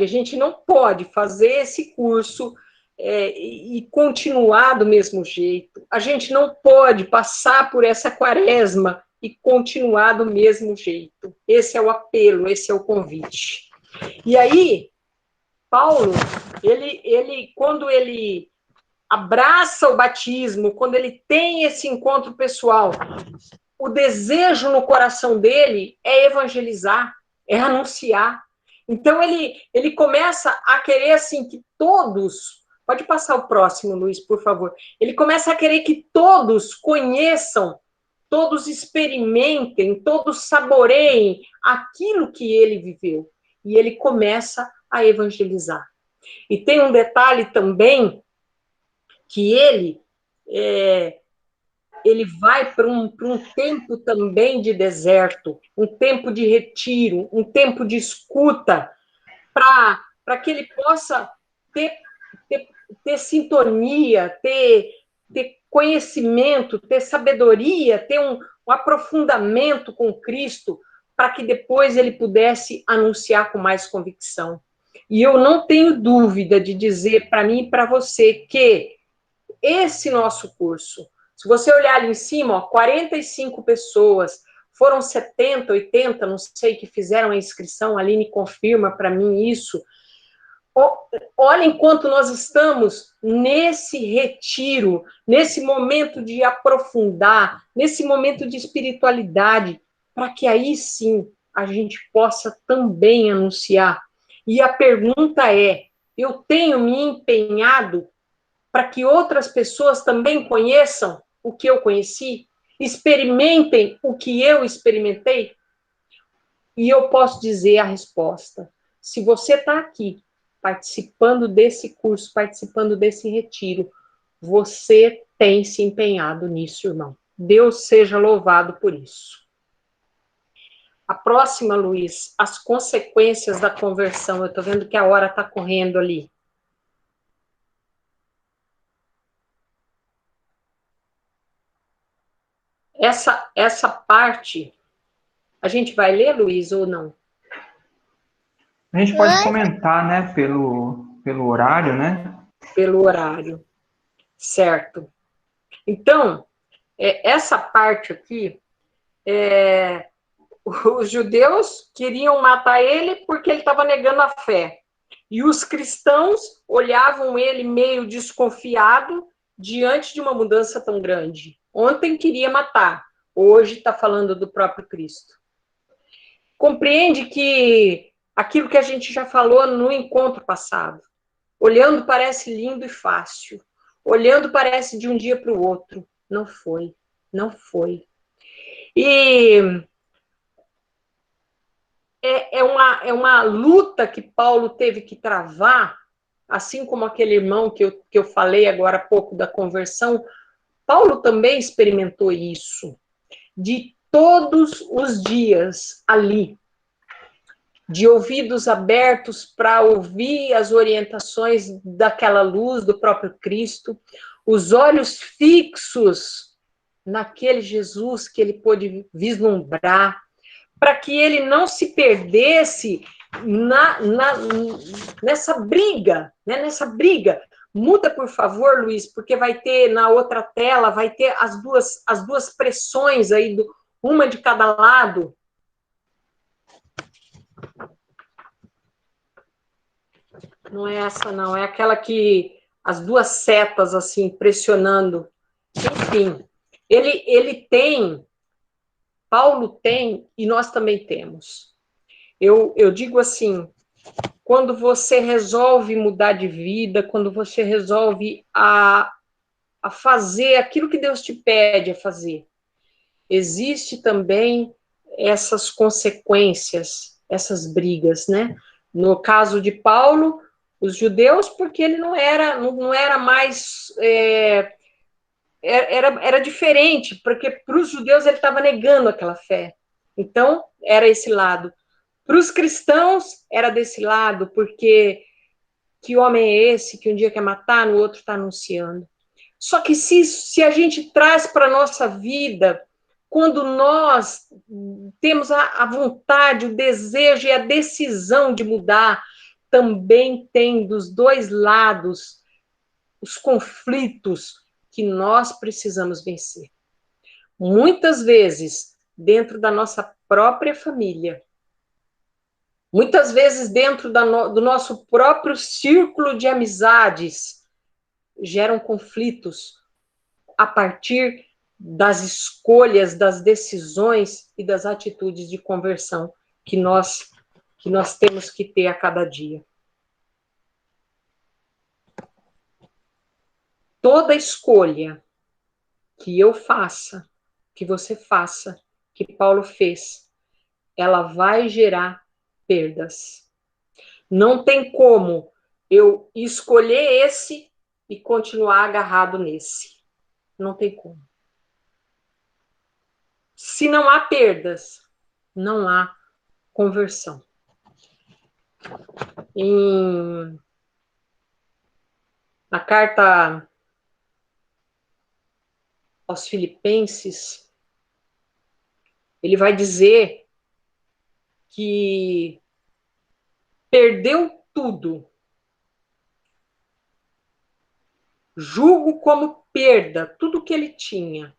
Speaker 10: a gente não pode fazer esse curso e continuar do mesmo jeito. A gente não pode passar por essa quaresma e continuar do mesmo jeito. Esse é o apelo, esse é o convite. E aí, Paulo, quando ele abraça o batismo, quando ele tem esse encontro pessoal, o desejo no coração dele é evangelizar, é anunciar. Então, ele começa a querer, assim, que todos... Pode passar o próximo, Luiz, por favor. Ele começa a querer que todos conheçam, todos experimentem, todos saboreiem aquilo que ele viveu. E ele começa a evangelizar. E tem um detalhe também, que ele vai para um tempo também de deserto, um tempo de retiro, um tempo de escuta, para que ele possa ter sintonia, ter conhecimento, ter sabedoria, ter um aprofundamento com Cristo, para que depois ele pudesse anunciar com mais convicção. E eu não tenho dúvida de dizer para mim e para você que esse nosso curso, se você olhar ali em cima, ó, 45 pessoas, foram 70, 80, não sei, que fizeram a inscrição, a Aline confirma para mim isso. Olha enquanto nós estamos nesse retiro, nesse momento de aprofundar, nesse momento de espiritualidade, para que aí sim a gente possa também anunciar. E a pergunta é, eu tenho me empenhado para que outras pessoas também conheçam o que eu conheci, experimentem o que eu experimentei? E eu posso dizer a resposta. Se você está aqui, participando desse curso, participando desse retiro, você tem se empenhado nisso, irmão. Deus seja louvado por isso. A próxima, Luiz, as consequências da conversão. Eu estou vendo que a hora está correndo ali. Essa parte, a gente vai ler, Luiz, ou não?
Speaker 6: A gente pode comentar, né, pelo horário, né?
Speaker 10: Pelo horário, certo. Então, essa parte aqui, os judeus queriam matar ele porque ele estava negando a fé. E os cristãos olhavam ele meio desconfiado diante de uma mudança tão grande. Ontem queria matar, hoje está falando do próprio Cristo. Compreende que aquilo que a gente já falou no encontro passado, olhando parece lindo e fácil, olhando parece de um dia para o outro. Não foi, não foi. E é uma luta que Paulo teve que travar, assim como aquele irmão que eu falei agora há pouco da conversão. Paulo também experimentou isso, de todos os dias ali, de ouvidos abertos para ouvir as orientações daquela luz do próprio Cristo, os olhos fixos naquele Jesus que ele pôde vislumbrar, para que ele não se perdesse nessa briga, né? Nessa briga. Muda, por favor, Luiz, porque vai ter na outra tela, vai ter as duas pressões aí, uma de cada lado. Não é essa, não. É aquela que as duas setas, assim, pressionando. Enfim, ele tem, Paulo tem, e nós também temos. Eu digo assim, quando você resolve mudar de vida, quando você resolve a fazer aquilo que Deus te pede a fazer, existe também essas consequências, essas brigas, né? No caso de Paulo, os judeus, porque ele não era mais... Era diferente, porque para os judeus ele estava negando aquela fé. Então, era esse lado. Para os cristãos, era desse lado, porque que homem é esse que um dia quer matar, no outro está anunciando. Só que se a gente traz para a nossa vida, quando nós temos a vontade, o desejo e a decisão de mudar, também tem dos dois lados os conflitos que nós precisamos vencer. Muitas vezes, dentro da nossa própria família, muitas vezes dentro do nosso próprio círculo de amizades, geram conflitos a partir das escolhas, das decisões e das atitudes de conversão que nós temos que ter a cada dia. Toda escolha que eu faça, que você faça, que Paulo fez, ela vai gerar perdas. Não tem como eu escolher esse e continuar agarrado nesse. Não tem como. Se não há perdas, não há conversão. Na carta aos Filipenses, ele vai dizer que perdeu tudo. Julgo como perda tudo que ele tinha.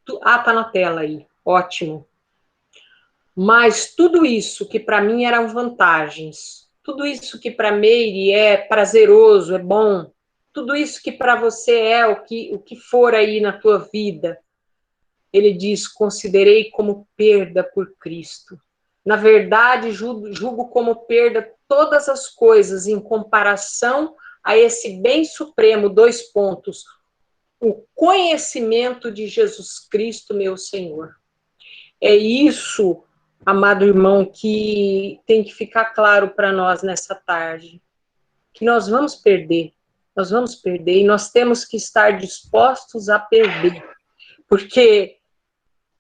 Speaker 10: Tá na tela aí, ótimo. Mas tudo isso que para mim eram vantagens, tudo isso que para Meire é prazeroso, é bom, tudo isso que para você é o que for aí na tua vida, ele diz, considerei como perda por Cristo. Na verdade, julgo como perda todas as coisas em comparação a esse bem supremo, 2 pontos, o conhecimento de Jesus Cristo, meu Senhor. É isso, amado irmão, que tem que ficar claro para nós nessa tarde, que nós vamos perder, e nós temos que estar dispostos a perder, porque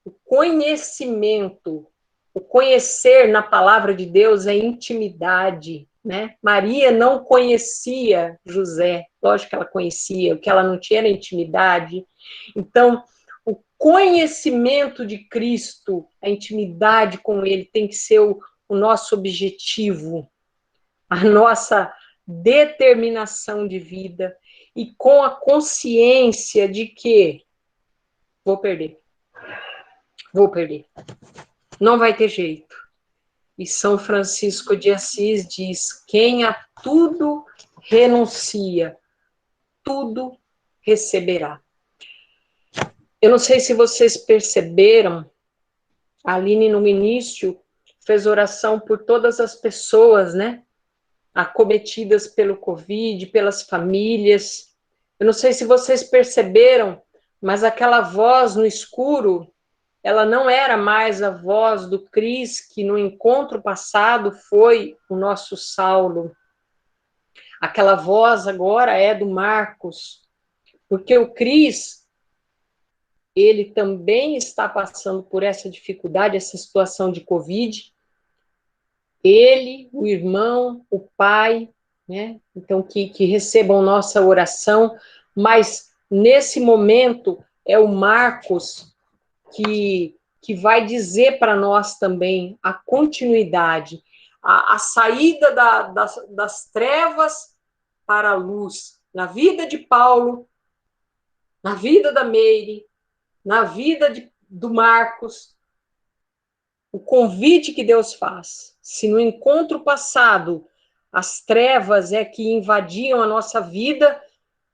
Speaker 10: o conhecimento, o conhecer na palavra de Deus é intimidade, né? Maria não conhecia José, lógico que ela conhecia, o que ela não tinha era intimidade. Então, o conhecimento de Cristo, a intimidade com ele tem que ser o nosso objetivo, a nossa determinação de vida, e com a consciência de que vou perder. Não vai ter jeito. E São Francisco de Assis diz: quem a tudo renuncia, tudo receberá. Eu não sei se vocês perceberam, a Aline no início fez oração por todas as pessoas, né? Acometidas pelo Covid, pelas famílias. Eu não sei se vocês perceberam, mas aquela voz no escuro, ela não era mais a voz do Cris, que no encontro passado foi o nosso Saulo. Aquela voz agora é do Marcos, porque o Cris, ele também está passando por essa dificuldade, essa situação de Covid. Ele, o irmão, o pai, né? Então, que recebam nossa oração, mas nesse momento é o Marcos que vai dizer para nós também a continuidade, a saída das trevas para a luz, na vida de Paulo, na vida da Meire, na vida do Marcos, o convite que Deus faz. Se no encontro passado as trevas é que invadiam a nossa vida,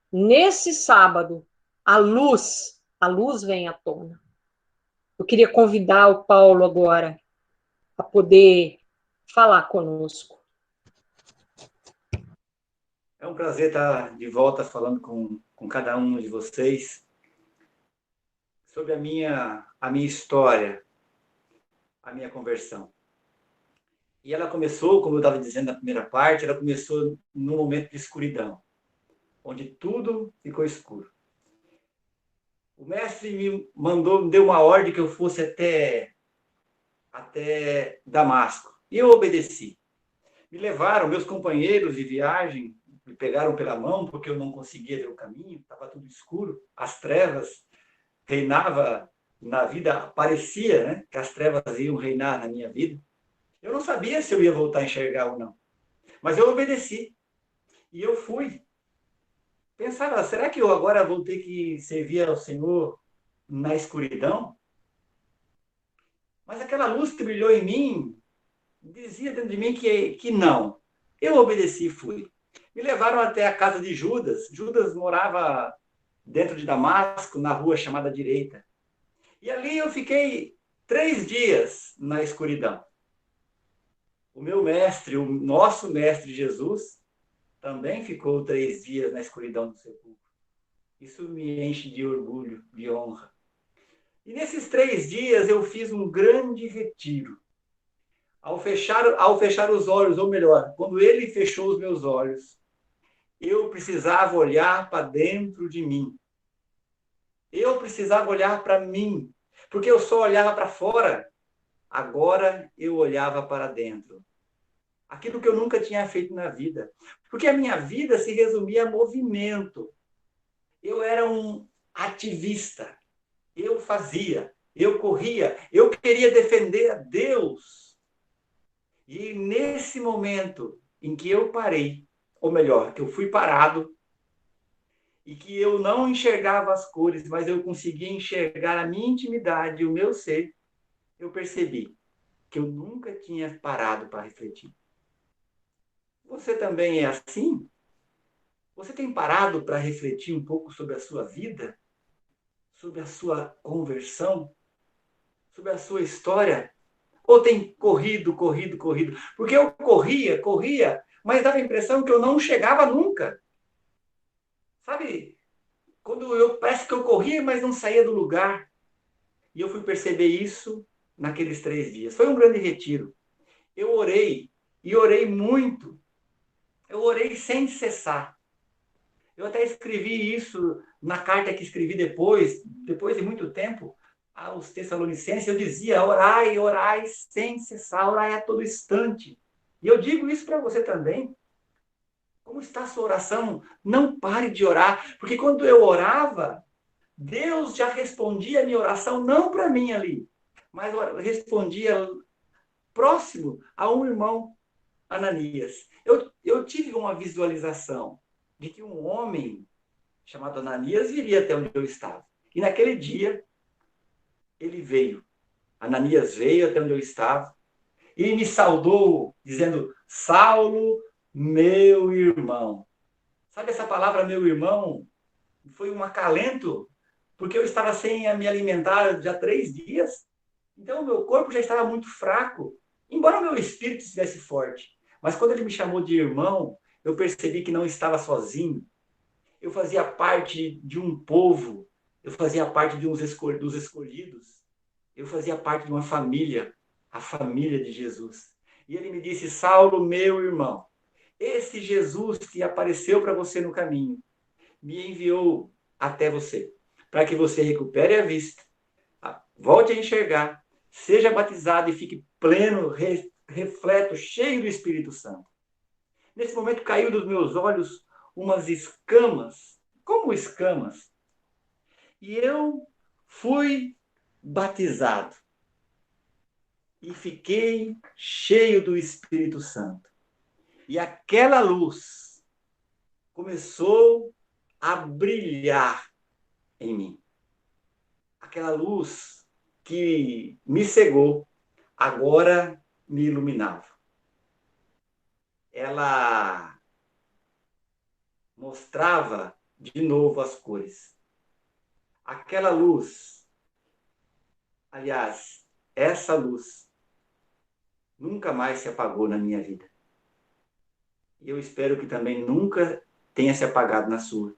Speaker 10: nesse sábado a luz vem à tona. Eu queria convidar o Paulo agora a poder falar conosco.
Speaker 9: É um prazer estar de volta falando com cada um de vocês sobre a minha história, a minha conversão. E ela começou, como eu estava dizendo na primeira parte, ela começou num momento de escuridão, onde tudo ficou escuro. O mestre me deu uma ordem que eu fosse até Damasco. E eu obedeci. Me levaram, meus companheiros de viagem, me pegaram pela mão, porque eu não conseguia ver o caminho, estava tudo escuro, as trevas reinavam na vida, parecia, né, que as trevas iam reinar na minha vida. Eu não sabia se eu ia voltar a enxergar ou não, mas eu obedeci. E eu fui. Pensava, será que eu agora vou ter que servir ao Senhor na escuridão? Mas aquela luz que brilhou em mim dizia dentro de mim que não. Eu obedeci e fui. Me levaram até a casa de Judas. Judas morava dentro de Damasco, na rua chamada Direita. E ali eu fiquei 3 dias na escuridão. O meu mestre, o nosso mestre Jesus, também ficou 3 dias na escuridão do sepulcro. Isso me enche de orgulho, de honra. E nesses 3 dias eu fiz um grande retiro. Ao fechar os olhos, ou melhor, quando ele fechou os meus olhos, eu precisava olhar para dentro de mim. Eu precisava olhar para mim, porque eu só olhava para fora. Agora eu olhava para dentro. Aquilo que eu nunca tinha feito na vida. Porque a minha vida se resumia a movimento. Eu era um ativista. Eu fazia, eu corria, eu queria defender a Deus. E nesse momento em que eu parei, ou melhor, que eu fui parado, e que eu não enxergava as cores, mas eu conseguia enxergar a minha intimidade, o meu ser, eu percebi que eu nunca tinha parado para refletir. Você também é assim? Você tem parado para refletir um pouco sobre a sua vida? Sobre a sua conversão? Sobre a sua história? Ou tem corrido? Porque eu corria, mas dava a impressão que eu não chegava nunca. Sabe? Parece que eu corria, mas não saía do lugar. E eu fui perceber isso naqueles 3 dias. Foi um grande retiro. Eu orei, e orei muito. Eu orei sem cessar. Eu até escrevi isso na carta que escrevi depois de muito tempo, aos Tessalonicenses. Eu dizia: orai, orai sem cessar, orai a todo instante. E eu digo isso para você também. Como está a sua oração? Não pare de orar, porque quando eu orava, Deus já respondia a minha oração, não para mim ali, mas respondia próximo a um irmão, Ananias. Eu tive uma visualização de que um homem chamado Ananias viria até onde eu estava. E naquele dia, ele veio. Ananias veio até onde eu estava e me saudou, dizendo: Saulo, meu irmão. Sabe essa palavra, meu irmão? Foi um acalento, porque eu estava sem me alimentar já 3 dias. Então, o meu corpo já estava muito fraco, embora o meu espírito estivesse forte. Mas quando ele me chamou de irmão, eu percebi que não estava sozinho. Eu fazia parte de um povo, eu fazia parte dos escolhidos, eu fazia parte de uma família, a família de Jesus. E ele me disse: Saulo, meu irmão, esse Jesus que apareceu para você no caminho, me enviou até você, para que você recupere a vista, volte a enxergar, seja batizado e fique pleno, refleto, cheio do Espírito Santo. Nesse momento caiu dos meus olhos umas escamas, como escamas, e eu fui batizado e fiquei cheio do Espírito Santo. E aquela luz começou a brilhar em mim. Aquela luz que me cegou, agora me iluminava. Ela mostrava de novo as cores. Aquela luz, aliás, essa luz, nunca mais se apagou na minha vida. E eu espero que também nunca tenha se apagado na sua.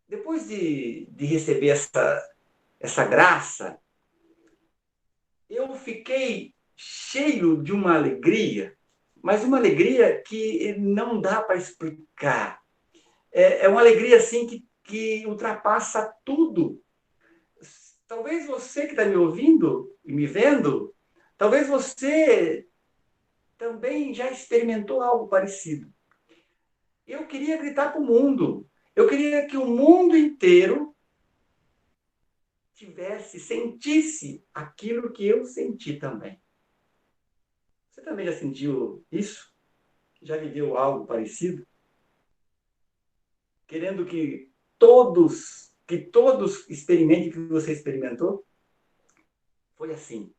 Speaker 9: Depois de receber essa graça, eu fiquei cheio de uma alegria, mas uma alegria que não dá para explicar. É uma alegria assim que ultrapassa tudo. Talvez você que está me ouvindo e me vendo, talvez você também já experimentou algo parecido. Eu queria gritar para o mundo. Eu queria que o mundo inteiro sentisse aquilo que eu senti também. Você também já sentiu isso? Já viveu algo parecido? Querendo que todos experimentem o que você experimentou? Foi assim.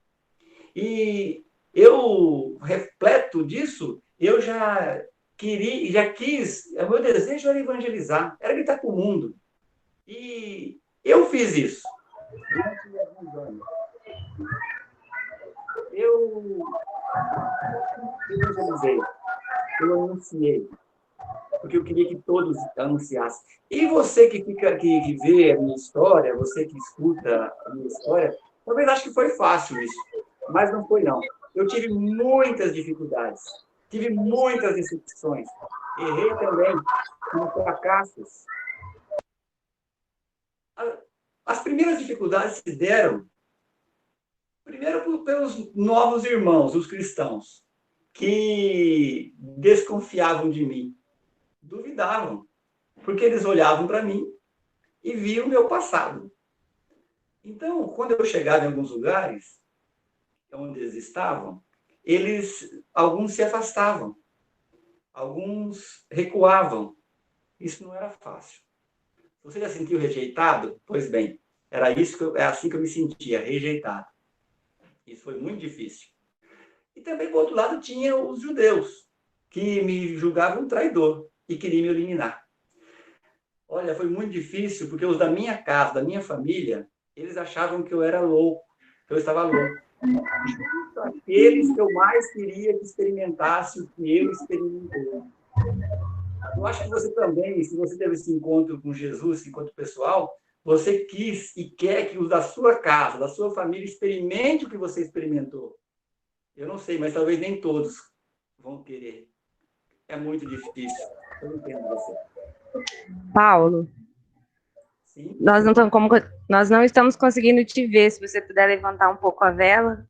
Speaker 9: E eu, repleto disso, eu já quis, o meu desejo era evangelizar, era gritar para o mundo. E eu fiz isso durante alguns anos. Eu evangelizei, eu anunciei, porque eu queria que todos anunciassem. E você que vê a minha história, você que escuta a minha história, talvez ache que foi fácil isso, mas não foi não. Eu tive muitas dificuldades, tive muitas decepções, errei também, tive fracassos. As primeiras dificuldades se deram, primeiro, pelos novos irmãos, os cristãos, que desconfiavam de mim, duvidavam, porque eles olhavam para mim e viam o meu passado. Então, quando eu chegava em alguns lugares onde eles estavam, alguns se afastavam, alguns recuavam. Isso não era fácil. Você já sentiu rejeitado? Pois bem, é assim que eu me sentia, rejeitado. Isso foi muito difícil. E também, por outro lado, tinha os judeus, que me julgavam um traidor e queriam me eliminar. Olha, foi muito difícil, porque os da minha casa, da minha família, eles achavam que eu era louco, que eu estava louco. Aqueles que eu mais queria que experimentasse o que eu experimentei. Eu acho que você também, se você teve esse encontro com Jesus, esse encontro pessoal, você quis e quer que os da sua casa, da sua família, experimente o que você experimentou. Eu não sei, mas talvez nem todos vão querer. É muito difícil. Eu entendo você.
Speaker 1: Paulo,
Speaker 9: Sim?
Speaker 1: nós não estamos conseguindo te ver. Se você puder levantar um pouco a vela.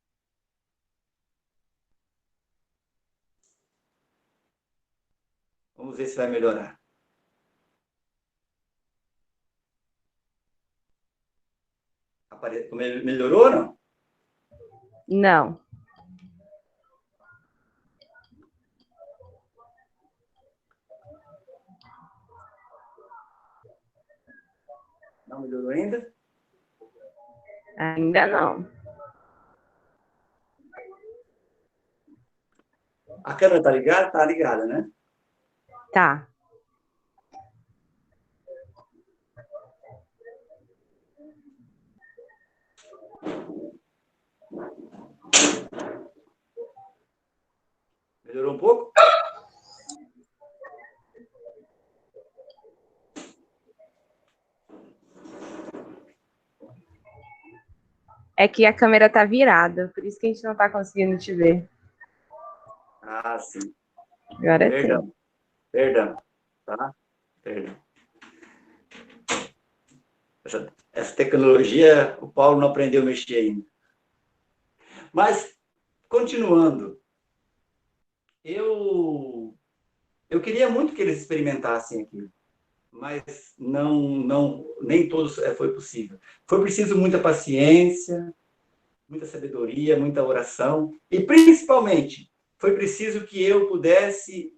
Speaker 9: Vamos ver se vai melhorar. Melhorou ou não?
Speaker 1: Não.
Speaker 9: Não melhorou ainda?
Speaker 1: Ainda não.
Speaker 9: A câmera tá ligada? Tá ligada, né?
Speaker 1: Tá.
Speaker 9: Melhorou um pouco?
Speaker 1: É que a câmera tá virada, por isso que a gente não tá conseguindo te ver.
Speaker 9: Ah, sim.
Speaker 1: Agora
Speaker 9: Perdão.
Speaker 1: sim.
Speaker 9: Perdão. Tá? Perdão. Essa tecnologia, o Paulo não aprendeu a mexer ainda. Mas, continuando, eu queria muito que eles experimentassem aquilo, mas nem todos foi possível. Foi preciso muita paciência, muita sabedoria, muita oração, e principalmente foi preciso que eu pudesse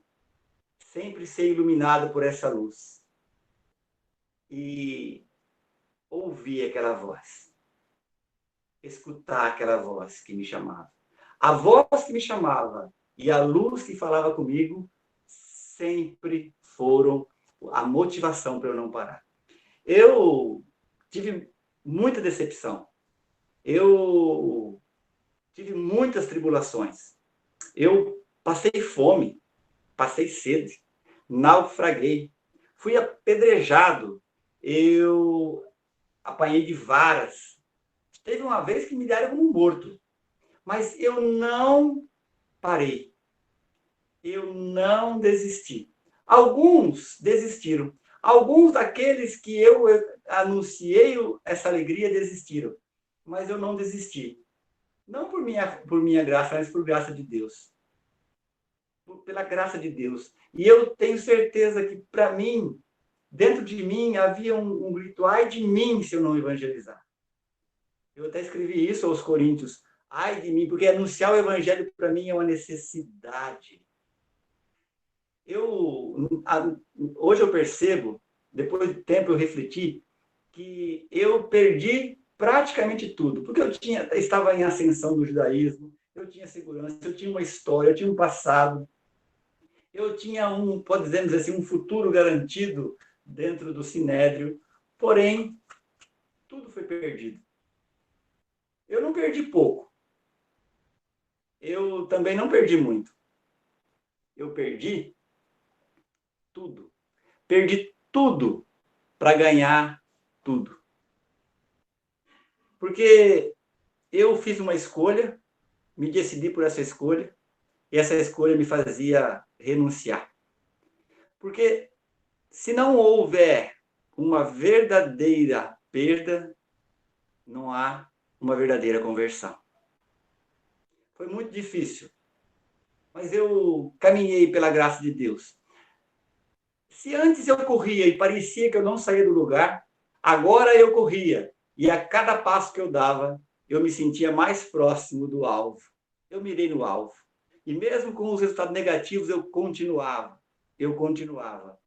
Speaker 9: sempre ser iluminado por essa luz e ouvir aquela voz, escutar aquela voz que me chamava. A voz que me chamava e a luz que falava comigo sempre foram a motivação para eu não parar. Eu tive muita decepção. Eu tive muitas tribulações. Eu passei fome, passei sede, naufraguei, fui apedrejado, eu apanhei de varas. Teve uma vez que me deram como morto, mas eu não parei. Eu não desisti. Alguns desistiram. Alguns daqueles que eu anunciei essa alegria desistiram. Mas eu não desisti. Não por minha graça, mas por graça de Deus. Pela graça de Deus. E eu tenho certeza que, para mim, dentro de mim, havia um grito, ai de mim se eu não evangelizar. Eu até escrevi isso aos Coríntios. Ai de mim, porque anunciar o evangelho, para mim, é uma necessidade. Hoje eu percebo, depois de tempo eu refleti, que eu perdi praticamente tudo, porque eu estava em ascensão do judaísmo, eu tinha segurança, eu tinha uma história, eu tinha um passado, eu tinha podemos dizer assim, um futuro garantido dentro do Sinédrio, porém, tudo foi perdido. Eu não perdi pouco, eu também não perdi muito, eu perdi tudo. Perdi tudo para ganhar tudo. Porque eu fiz uma escolha, me decidi por essa escolha, e essa escolha me fazia renunciar. Porque se não houver uma verdadeira perda, não há uma verdadeira conversão. Foi muito difícil, mas eu caminhei pela graça de Deus. Se antes eu corria e parecia que eu não saía do lugar, agora eu corria. E a cada passo que eu dava, eu me sentia mais próximo do alvo. Eu mirei no alvo. E mesmo com os resultados negativos, eu continuava. Eu continuava.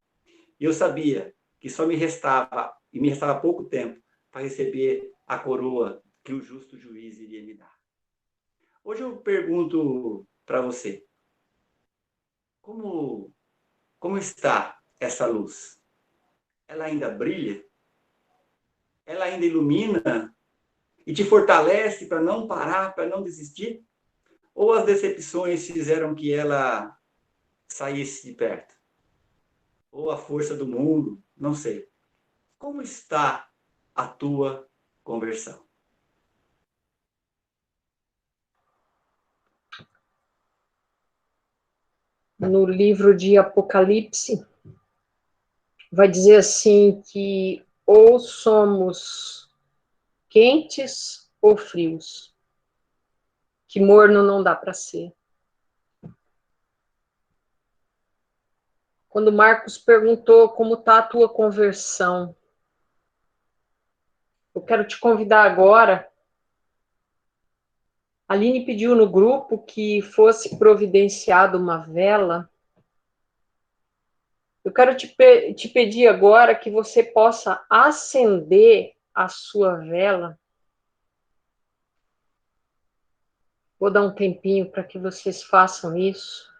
Speaker 9: E eu sabia que só me restava pouco tempo para receber a coroa que o justo juiz iria me dar. Hoje eu pergunto para você, como está essa luz? Ela ainda brilha? Ela ainda ilumina e te fortalece para não parar, para não desistir? Ou as decepções fizeram que ela saísse de perto? Ou a força do mundo? Não sei. Como está a tua conversão?
Speaker 10: No livro de Apocalipse, vai dizer assim que ou somos quentes ou frios, que morno não dá para ser. Quando Marcos perguntou como está a tua conversão, eu quero te convidar agora. A Aline pediu no grupo que fosse providenciada uma vela. Eu quero te pedir agora que você possa acender a sua vela. Vou dar um tempinho para que vocês façam isso.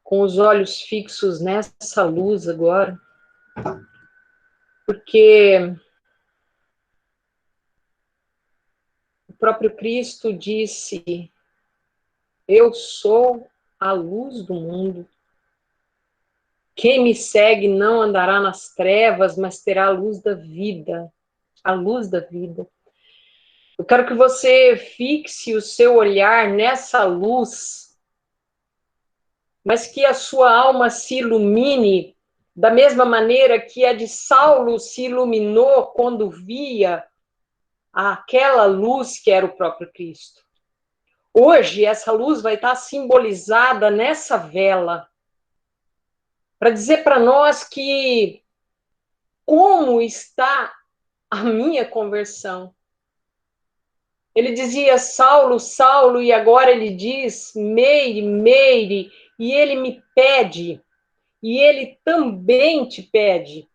Speaker 10: Com os olhos fixos nessa luz agora, porque o próprio Cristo disse: eu sou a luz do mundo. Quem me segue não andará nas trevas, mas terá a luz da vida. A luz da vida. Eu quero que você fixe o seu olhar nessa luz, mas que a sua alma se ilumine da mesma maneira que a de Saulo se iluminou quando via aquela luz que era o próprio Cristo. Hoje, essa luz vai estar simbolizada nessa vela, para dizer para nós que como está a minha conversão. Ele dizia Saulo, Saulo, e agora ele diz Meire, Meire, e ele me pede, e ele também te pede.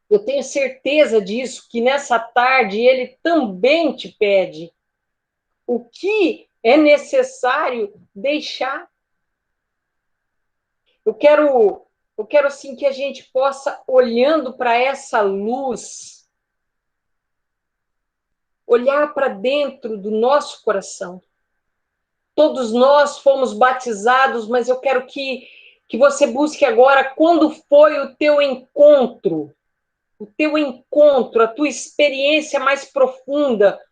Speaker 10: Eu tenho certeza disso, que nessa tarde ele também te pede. O que é necessário deixar? Eu quero assim que a gente possa, olhando para essa luz, olhar para dentro do nosso coração. Todos nós fomos batizados, mas eu quero que você busque agora quando foi o teu encontro, a tua experiência mais profunda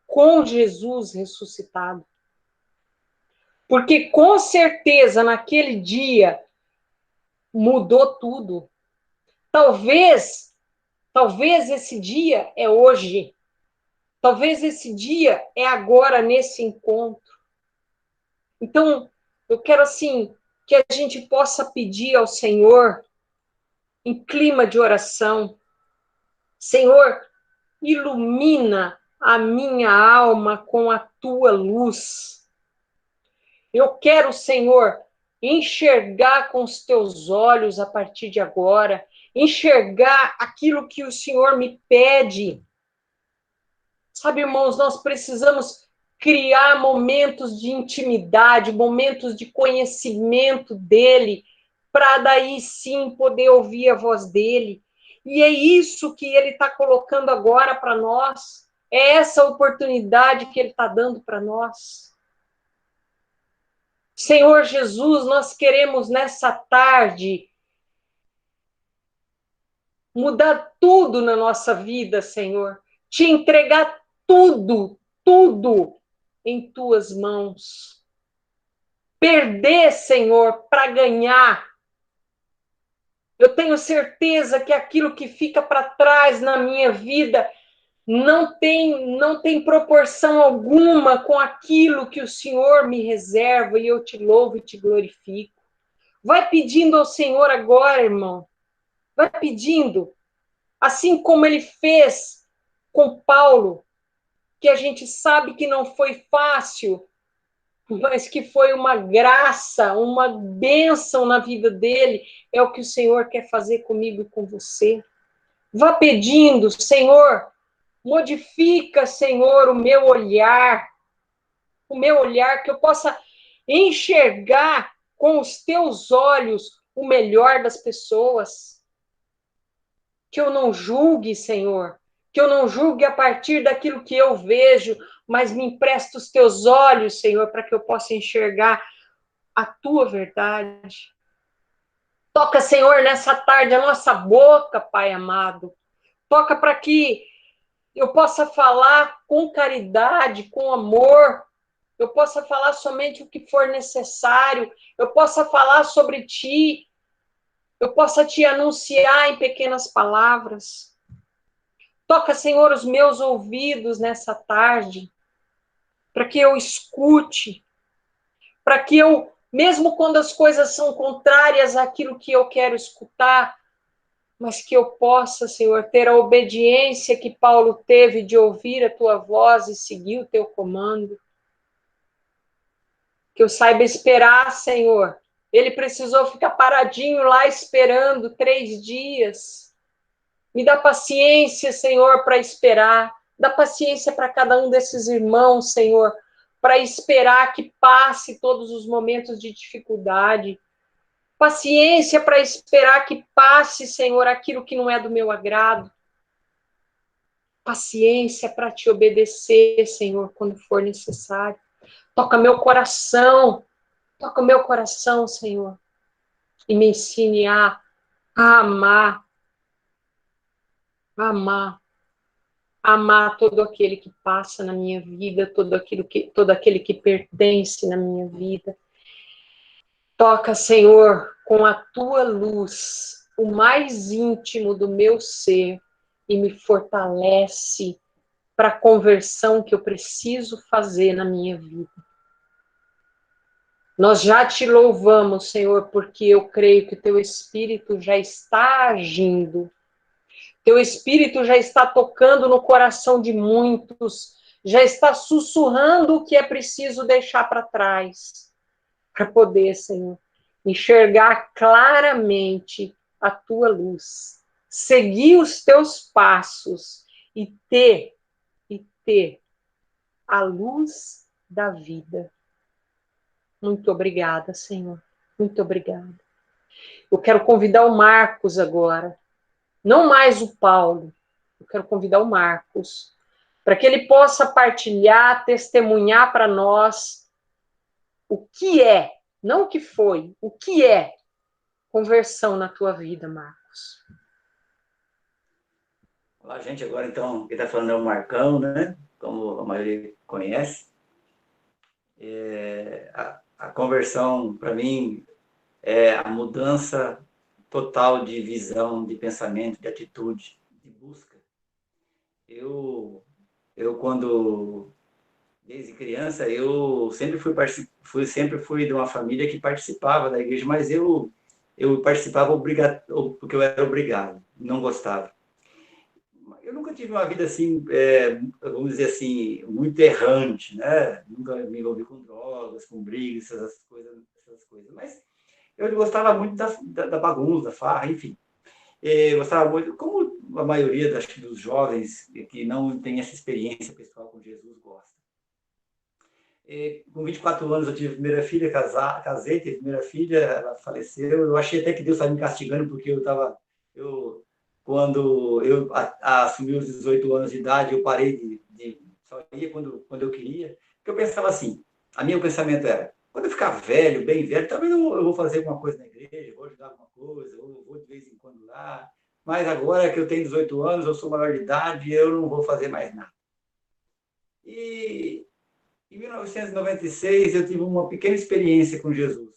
Speaker 10: com Jesus ressuscitado. Porque com certeza naquele dia mudou tudo. Talvez esse dia é hoje. Talvez esse dia é agora nesse encontro. Então, eu quero assim que a gente possa pedir ao Senhor em clima de oração. Senhor, ilumina a minha alma com a tua luz. Eu quero, Senhor, enxergar com os teus olhos a partir de agora, enxergar aquilo que o Senhor me pede. Sabe, irmãos, nós precisamos criar momentos de intimidade, momentos de conhecimento dele, para daí sim poder ouvir a voz dele. E é isso que ele está colocando agora para nós. É essa oportunidade que ele está dando para nós. Senhor Jesus, nós queremos nessa tarde mudar tudo na nossa vida, Senhor. Te entregar tudo em tuas mãos. Perder, Senhor, para ganhar. Eu tenho certeza que aquilo que fica para trás na minha vida não tem proporção alguma com aquilo que o Senhor me reserva, e eu te louvo e te glorifico. Vai pedindo ao Senhor agora, irmão. Vai pedindo. Assim como ele fez com Paulo, que a gente sabe que não foi fácil, mas que foi uma graça, uma bênção na vida dele, é o que o Senhor quer fazer comigo e com você. Vá pedindo, Senhor, modifica, Senhor, o meu olhar, que eu possa enxergar com os teus olhos o melhor das pessoas. Que eu não julgue, Senhor, que eu não julgue a partir daquilo que eu vejo, mas me empresta os teus olhos, Senhor, para que eu possa enxergar a tua verdade. Toca, Senhor, nessa tarde a nossa boca, Pai amado. Toca para que eu possa falar com caridade, com amor. Eu possa falar somente o que for necessário. Eu possa falar sobre ti. Eu possa te anunciar em pequenas palavras. Toca, Senhor, os meus ouvidos nessa tarde, para que eu escute, para que eu, mesmo quando as coisas são contrárias àquilo que eu quero escutar, mas que eu possa, Senhor, ter a obediência que Paulo teve de ouvir a tua voz e seguir o teu comando. Que eu saiba esperar, Senhor. Ele precisou ficar paradinho lá esperando 3 dias. Me dá paciência, Senhor, para esperar. Dá paciência para cada um desses irmãos, Senhor, para esperar que passe todos os momentos de dificuldade. Paciência para esperar que passe, Senhor, aquilo que não é do meu agrado. Paciência para te obedecer, Senhor, quando for necessário. Toca meu coração, Senhor, e me ensine a amar todo aquele que passa na minha vida, todo aquele que pertence na minha vida. Toca, Senhor, com a tua luz, o mais íntimo do meu ser, e me fortalece para a conversão que eu preciso fazer na minha vida. Nós já te louvamos, Senhor, porque eu creio que o teu Espírito já está agindo. Teu Espírito já está tocando no coração de muitos, já está sussurrando o que é preciso deixar para trás, para poder, Senhor, enxergar claramente a tua luz, seguir os teus passos e ter a luz da vida. Muito obrigada, Senhor. Muito obrigada. Eu quero convidar o Marcos agora. Não mais o Paulo. Eu quero convidar o Marcos para que ele possa partilhar, testemunhar para nós o que é, não o que foi, o que é conversão na tua vida, Marcos.
Speaker 9: Olá, gente. Agora, então, quem está falando é o Marcão, né? Como a maioria conhece. A conversão, para mim, é a mudança total de visão, de pensamento, de atitude, de busca. Eu quando, desde criança, eu sempre fui de uma família que participava da igreja, mas eu participava porque eu era obrigado, não gostava. Eu nunca tive uma vida assim, vamos dizer assim, muito errante, né? Nunca me envolvi com drogas, com brigas, essas coisas. Mas eu gostava muito da bagunça, da farra, enfim. Eu gostava muito, como a maioria dos jovens que não tem essa experiência pessoal com Jesus gosta. Com 24 anos eu tive a primeira filha, casei, tive a primeira filha, ela faleceu. Eu achei até que Deus estava me castigando porque quando eu assumi os 18 anos de idade, eu parei de só ia quando eu queria. Porque eu pensava assim, meu pensamento era, quando eu ficar velho, bem velho, talvez eu vou fazer alguma coisa na igreja, vou ajudar alguma coisa, ou vou de vez em quando lá. Mas agora que eu tenho 18 anos, eu sou maior de idade, eu não vou fazer mais nada. E Em 1996, eu tive uma pequena experiência com Jesus.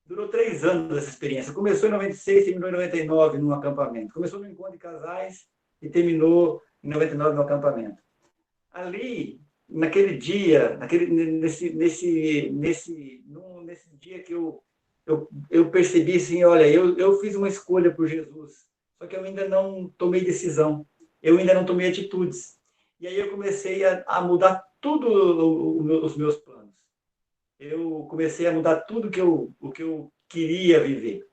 Speaker 9: Durou 3 anos essa experiência. Começou em 96, terminou em 99 num acampamento. Começou no encontro de casais e terminou em 99 no acampamento. Ali, naquele dia, nesse dia que eu percebi assim, olha, eu fiz uma escolha por Jesus, só que eu ainda não tomei decisão, eu ainda não tomei atitudes. E aí eu comecei a mudar tudo os meus planos. Eu comecei a mudar tudo o que eu queria viver.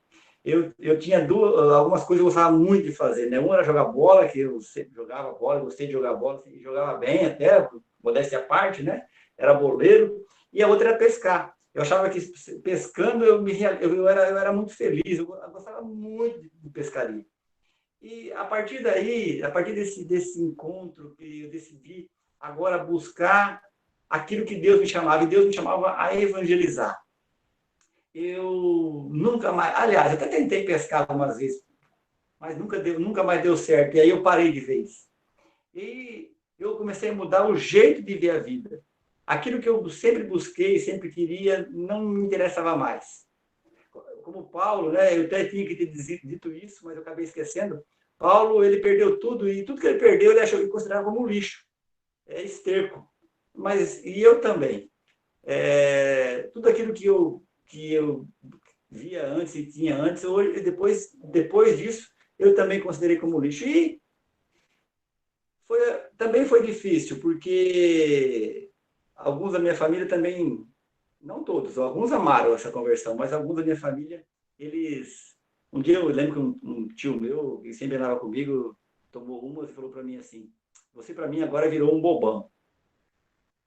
Speaker 9: Eu tinha algumas coisas que eu gostava muito de fazer, né? Uma era jogar bola, que eu sempre jogava bola, gostei de jogar bola, e jogava bem até, modéstia à parte, né? Era boleiro. E a outra era pescar. Eu achava que pescando eu era muito feliz, eu gostava muito de pescaria. E a partir daí, a partir desse encontro, que eu decidi agora buscar aquilo que Deus me chamava, e Deus me chamava a evangelizar. Eu nunca mais, aliás, até tentei pescar algumas vezes, mas nunca mais deu certo. E aí eu parei de vez. E eu comecei a mudar o jeito de ver a vida. Aquilo que eu sempre busquei, sempre queria, não me interessava mais. Como Paulo, né? Eu até tinha que ter dito isso, mas eu acabei esquecendo. Paulo, ele perdeu tudo, e tudo que ele perdeu, ele achou que considerava como lixo. É esterco. E eu também. Tudo aquilo que eu via antes e tinha antes, hoje, depois disso, eu também considerei como lixo. E também foi difícil, porque alguns da minha família também, não todos, alguns amaram essa conversão, mas alguns da minha família, eles... Um dia eu lembro que um tio meu, que sempre andava comigo, tomou umas e falou para mim assim, você para mim agora virou um bobão.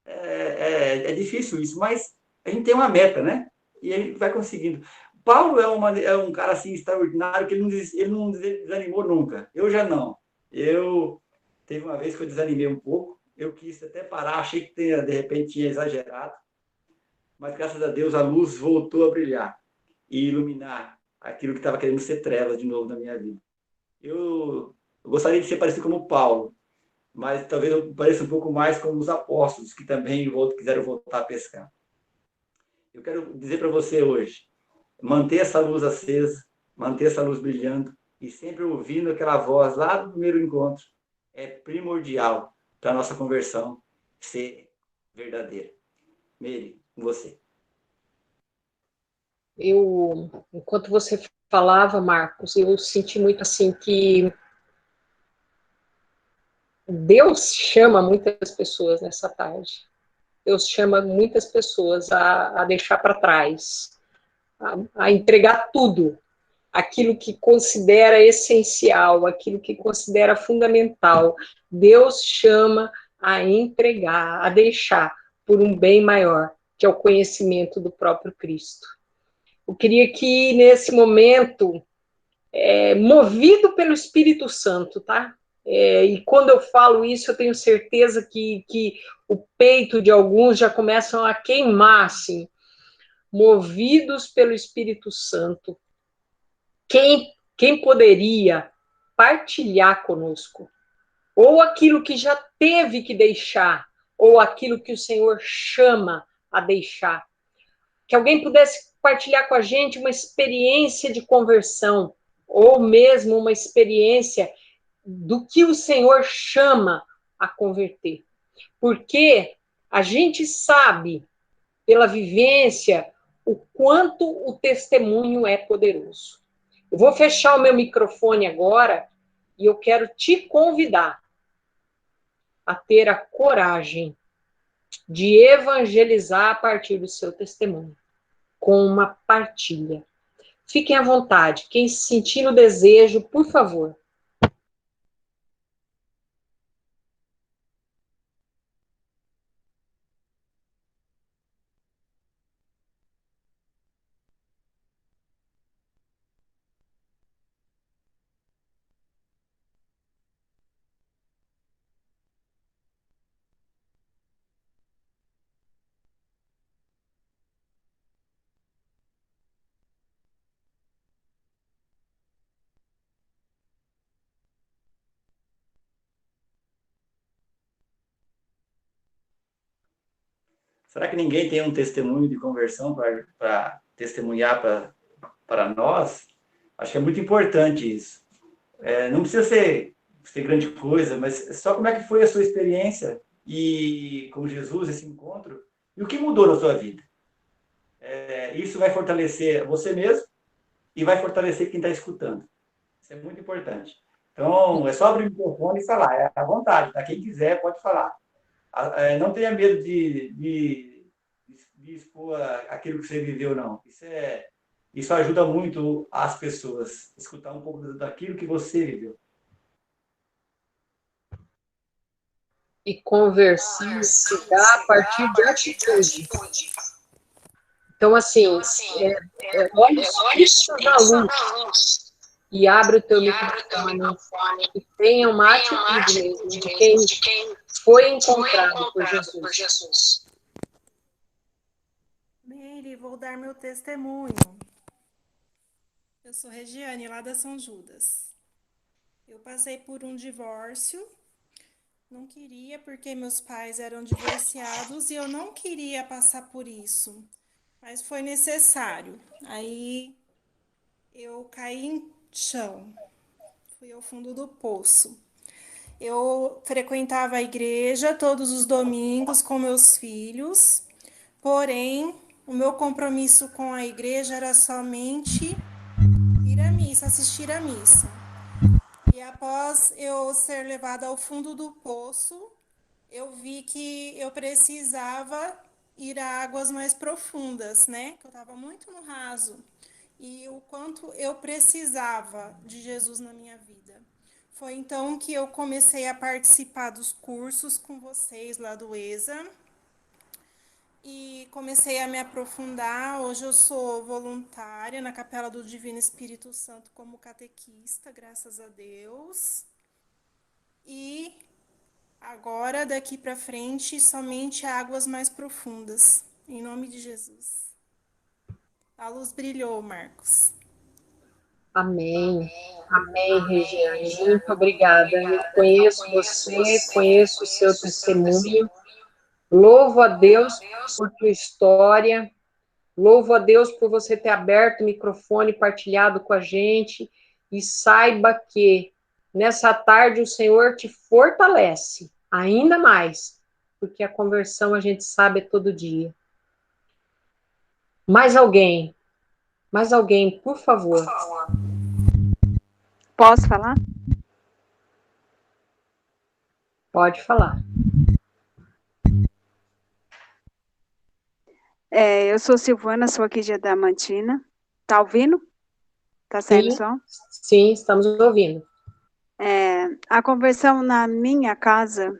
Speaker 9: É difícil isso, mas a gente tem uma meta, né? E a gente vai conseguindo. Paulo é um cara assim extraordinário que ele não desanimou nunca. Eu já não. Teve uma vez que eu desanimei um pouco, eu quis até parar, achei que de repente tinha exagerado, mas graças a Deus a luz voltou a brilhar e iluminar aquilo que estava querendo ser trevas de novo na minha vida. Eu gostaria de ser parecido como Paulo, mas talvez eu pareça um pouco mais como os apóstolos, que também quiseram voltar a pescar. Eu quero dizer para você hoje, manter essa luz acesa, manter essa luz brilhando e sempre ouvindo aquela voz lá do primeiro encontro é primordial para a nossa conversão ser verdadeira. Meire, com você.
Speaker 10: Enquanto você falava, Marcos, eu senti muito assim que Deus chama muitas pessoas nessa tarde. Deus chama muitas pessoas a deixar para trás, a entregar tudo, aquilo que considera essencial, aquilo que considera fundamental. Deus chama a entregar, a deixar por um bem maior, que é o conhecimento do próprio Cristo. Eu queria que, nesse momento, movido pelo Espírito Santo, tá? E quando eu falo isso, eu tenho certeza que o peito de alguns já começam a queimar, assim, movidos pelo Espírito Santo. Quem poderia partilhar conosco? Ou aquilo que já teve que deixar, ou aquilo que o Senhor chama a deixar. Que alguém pudesse partilhar com a gente uma experiência de conversão, ou mesmo uma experiência do que o Senhor chama a converter. Porque a gente sabe, pela vivência, o quanto o testemunho é poderoso. Eu vou fechar o meu microfone agora e eu quero te convidar a ter a coragem de evangelizar a partir do seu testemunho, com uma partilha. Fiquem à vontade. Quem se sentir no desejo, por favor.
Speaker 9: Será que ninguém tem um testemunho de conversão para testemunhar para nós? Acho que é muito importante isso. Não precisa ser grande coisa, mas só como é que foi a sua experiência e com Jesus, esse encontro, e o que mudou na sua vida. Isso vai fortalecer você mesmo e vai fortalecer quem está escutando. Isso é muito importante. Então, é só abrir o microfone e falar, é à vontade, tá? Quem quiser pode falar. Não tenha medo de expor aquilo que você viveu, não. Isso ajuda muito as pessoas, escutar um pouco daquilo que você viveu.
Speaker 10: E conversar se dá a partir de atitude. Então, assim, olha isso na luz e abre o teu microfone e tenha uma atitude mesmo de quem foi encontrado por Jesus.
Speaker 11: Mary, vou dar meu testemunho. Eu sou Regiane, lá da São Judas. Eu passei por um divórcio. Não queria, porque meus pais eram divorciados e eu não queria passar por isso. Mas foi necessário. Aí eu caí em chão. Fui ao fundo do poço. Eu frequentava a igreja todos os domingos com meus filhos. Porém, o meu compromisso com a igreja era somente ir à missa, assistir à missa. E após eu ser levada ao fundo do poço, eu vi que eu precisava ir a águas mais profundas, né? Que eu estava muito no raso. E o quanto eu precisava de Jesus na minha vida. Foi então que eu comecei a participar dos cursos com vocês lá do ESA. E comecei a me aprofundar. Hoje eu sou voluntária na Capela do Divino Espírito Santo como catequista, graças a Deus. E agora, daqui para frente, somente águas mais profundas. Em nome de Jesus. A luz brilhou, Marcos.
Speaker 10: Amém. Amém, Regiane. Muito obrigada. Eu conheço você, conheço o seu testemunho. Louvo a Deus por tua história. Louvo a Deus por você ter aberto o microfone, partilhado com a gente. E saiba que nessa tarde o Senhor te fortalece ainda mais, porque a conversão a gente sabe é todo dia. Mais alguém, por favor.
Speaker 12: Posso falar?
Speaker 10: Pode falar.
Speaker 12: Eu sou Silvana, sou aqui de Adamantina. Tá ouvindo? Tá saindo o som?
Speaker 10: Sim, estamos ouvindo.
Speaker 12: A conversão na minha casa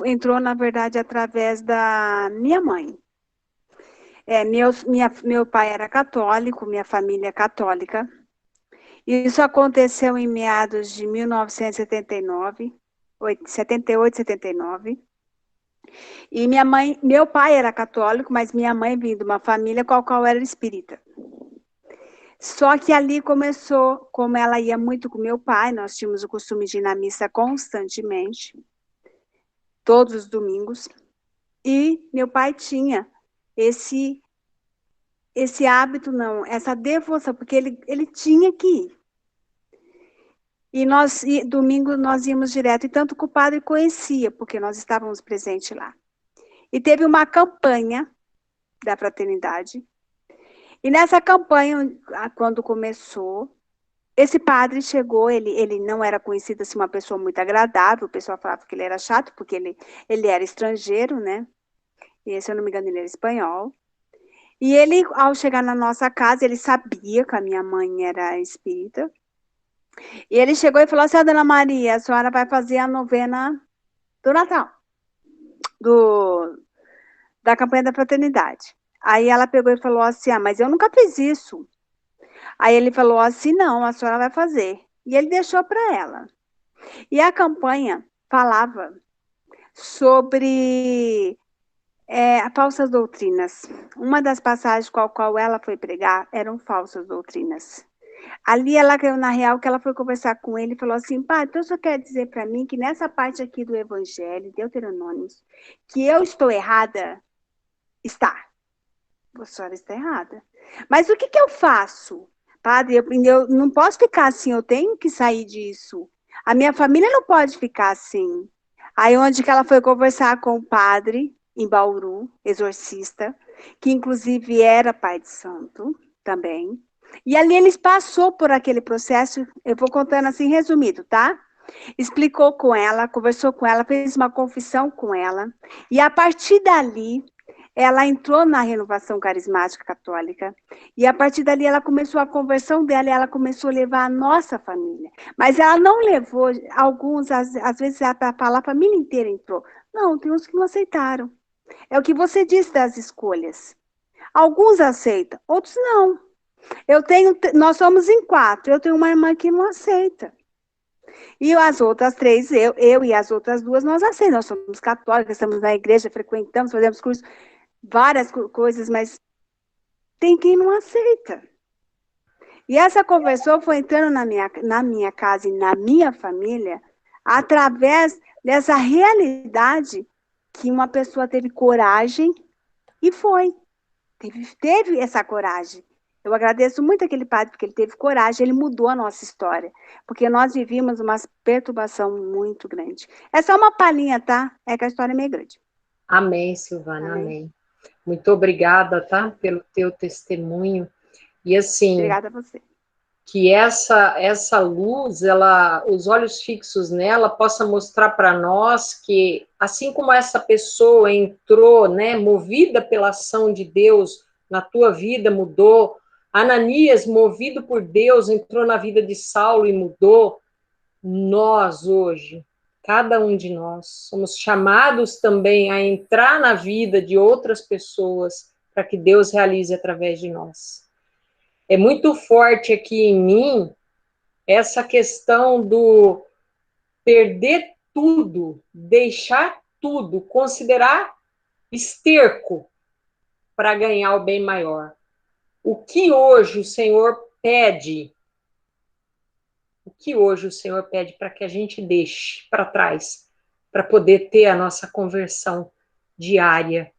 Speaker 12: entrou, na verdade, através da minha mãe. Meu pai era católico, minha família é católica. Isso aconteceu em meados de 1978, 79. E meu pai era católico, mas minha mãe vinha de uma família qual era espírita. Só que ali começou, como ela ia muito com meu pai, nós tínhamos o costume de ir na missa constantemente, todos os domingos, e meu pai tinha esse hábito, essa devoção, porque ele tinha que ir. E domingo nós íamos direto, e tanto que o padre conhecia, porque nós estávamos presentes lá. E teve uma campanha da fraternidade, e nessa campanha, quando começou, esse padre chegou, ele não era conhecido assim, uma pessoa muito agradável, o pessoal falava que ele era chato, porque ele era estrangeiro, né? E, se eu não me engano, ele era espanhol. E ele, ao chegar na nossa casa, ele sabia que a minha mãe era espírita. E ele chegou e falou assim: Dona Maria, a senhora vai fazer a novena do Natal, da campanha da fraternidade. Aí ela pegou e falou assim: mas eu nunca fiz isso. Aí ele falou assim: não, a senhora vai fazer. E ele deixou para ela. E a campanha falava sobre falsas doutrinas. Uma das passagens qual ela foi pregar eram falsas doutrinas. Ali ela caiu na real, que ela foi conversar com ele e falou assim: pai, então você quer dizer para mim que nessa parte aqui do Evangelho, Deuteronômio, que eu estou errada? Está. A senhora está errada. Mas o que que eu faço? Padre, eu não posso ficar assim, eu tenho que sair disso. A minha família não pode ficar assim. Aí onde que ela foi conversar com o padre, em Bauru, exorcista, que inclusive era pai de santo também. E ali eles passou por aquele processo, eu vou contando assim resumido, tá? Explicou com ela, conversou com ela, fez uma confissão com ela. E a partir dali, ela entrou na renovação carismática católica. E a partir dali, ela começou a conversão dela e ela começou a levar a nossa família. Mas ela não levou, alguns, às vezes, para falar, a família inteira entrou. Não, tem uns que não aceitaram. É o que você disse das escolhas. Alguns aceitam, outros não. Nós somos em 4, eu tenho uma irmã que não aceita. E as outras 3, eu e as outras 2, nós aceitamos. Nós somos católicas, estamos na igreja, frequentamos, fazemos cursos, várias coisas, mas tem quem não aceita. E essa conversão foi entrando na minha casa e na minha família através dessa realidade que uma pessoa teve coragem e foi. Teve essa coragem. Eu agradeço muito aquele padre, porque ele teve coragem, ele mudou a nossa história. Porque nós vivíamos uma perturbação muito grande. É só uma palhinha, tá? É que a história é meio grande.
Speaker 10: Amém, Silvana, amém. Muito obrigada, tá? Pelo teu testemunho. E assim...
Speaker 12: Obrigada a você.
Speaker 10: Que essa luz, os olhos fixos nela, possa mostrar para nós que, assim como essa pessoa entrou, né, movida pela ação de Deus na tua vida, mudou. Ananias, movido por Deus, entrou na vida de Saulo e mudou. Nós, hoje, cada um de nós, somos chamados também a entrar na vida de outras pessoas para que Deus realize através de nós. É muito forte aqui em mim essa questão do perder tudo, deixar tudo, considerar esterco para ganhar o bem maior. O que hoje o Senhor pede? O que hoje o Senhor pede para que a gente deixe para trás, para poder ter a nossa conversão diária?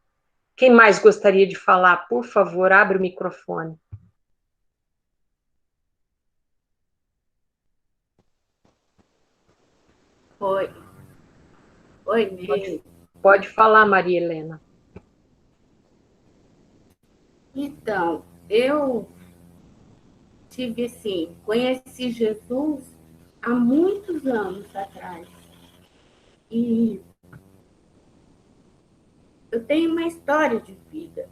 Speaker 10: Quem mais gostaria de falar? Por favor, abre o microfone.
Speaker 13: Oi. Oi, Ney.
Speaker 10: Pode falar, Maria Helena.
Speaker 13: Então, eu tive assim, conheci Jesus há muitos anos atrás. E eu tenho uma história de vida.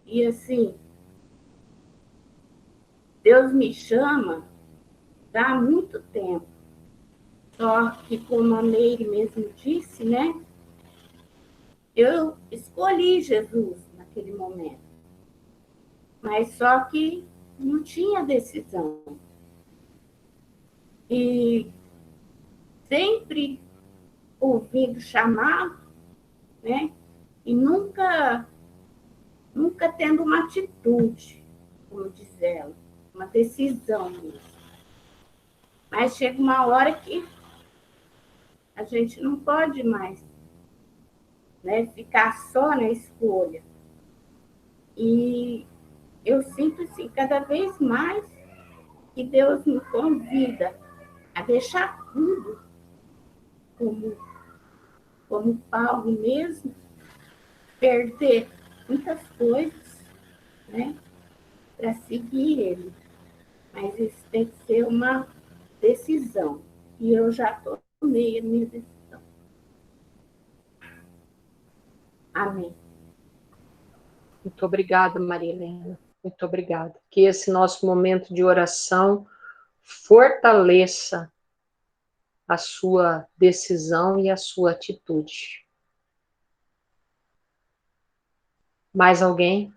Speaker 13: E assim, Deus me chama há muito tempo. Só que, como a Meire mesmo disse, né? Eu escolhi Jesus naquele momento. Mas só que não tinha decisão. E sempre ouvindo chamado, né? E nunca tendo uma atitude, como diz ela, uma decisão mesmo. Mas chega uma hora que a gente não pode mais, né, ficar só na escolha. E eu sinto assim, cada vez mais que Deus me convida a deixar tudo, como Paulo mesmo, perder muitas coisas, né, para seguir ele. Mas isso tem que ser uma decisão. E eu já tomei a minha decisão. Amém.
Speaker 10: Muito obrigada, Maria Helena. Muito obrigada. Que esse nosso momento de oração fortaleça a sua decisão e a sua atitude. Mais alguém?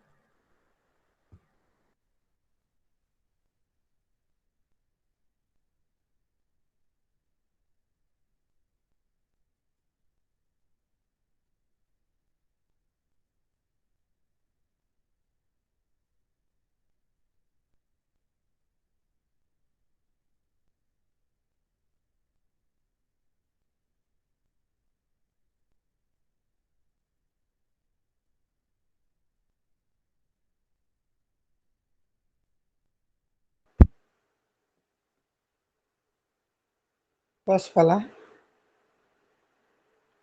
Speaker 14: Posso falar?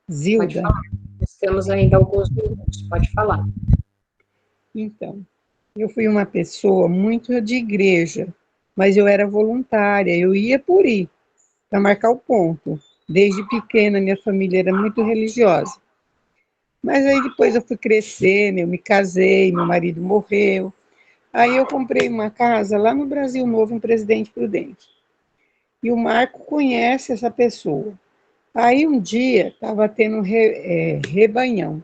Speaker 10: Pode
Speaker 14: Zilda.
Speaker 10: falar. Nós temos ainda alguns minutos, pode falar.
Speaker 14: Então, eu fui uma pessoa muito de igreja, mas eu era voluntária, eu ia por ir, para marcar o ponto. Desde pequena, minha família era muito religiosa. Mas aí depois eu fui crescendo, eu me casei, meu marido morreu. Aí eu comprei uma casa lá no Brasil Novo, em Presidente Prudente. E o Marco conhece essa pessoa. Aí um dia estava tendo rebanhão.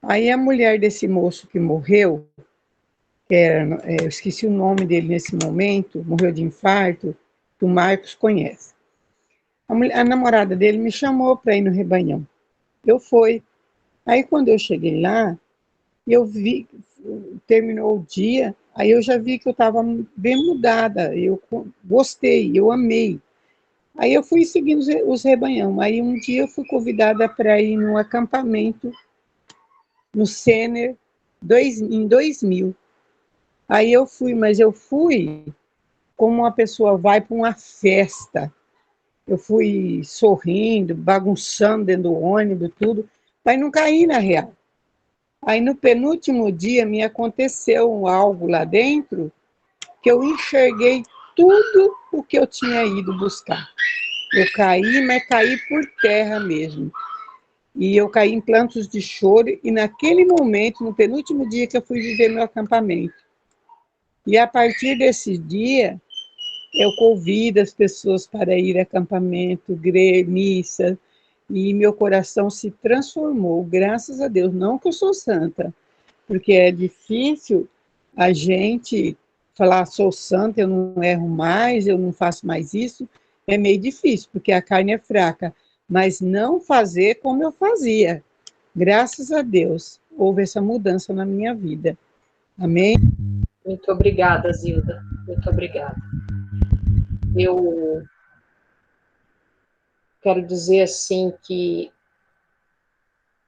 Speaker 14: Aí a mulher desse moço que morreu, que era, eu esqueci o nome dele nesse momento, morreu de infarto, que o Marcos conhece. A namorada dele me chamou para ir no rebanhão. Eu fui. Aí quando eu cheguei lá, eu vi, terminou o dia, aí eu já vi que eu estava bem mudada, eu gostei, eu amei. Aí eu fui seguindo os rebanhão. Aí um dia eu fui convidada para ir num acampamento no Sener, em 2000. Aí eu fui, mas eu fui como uma pessoa vai para uma festa. Eu fui sorrindo, bagunçando dentro do ônibus, tudo, mas não caí na real. Aí no penúltimo dia me aconteceu algo lá dentro que eu enxerguei tudo o que eu tinha ido buscar. Eu caí, mas caí por terra mesmo. E eu caí em plantos de choro, e naquele momento, no penúltimo dia que eu fui viver meu acampamento. E a partir desse dia, eu convido as pessoas para ir a acampamento, missa, e meu coração se transformou, graças a Deus. Não que eu sou santa, porque é difícil a gente falar, sou santa, eu não erro mais, eu não faço mais isso, é meio difícil, porque a carne é fraca, mas não fazer como eu fazia. Graças a Deus, houve essa mudança na minha vida. Amém?
Speaker 10: Muito obrigada, Zilda. Muito obrigada. Eu quero dizer, assim, que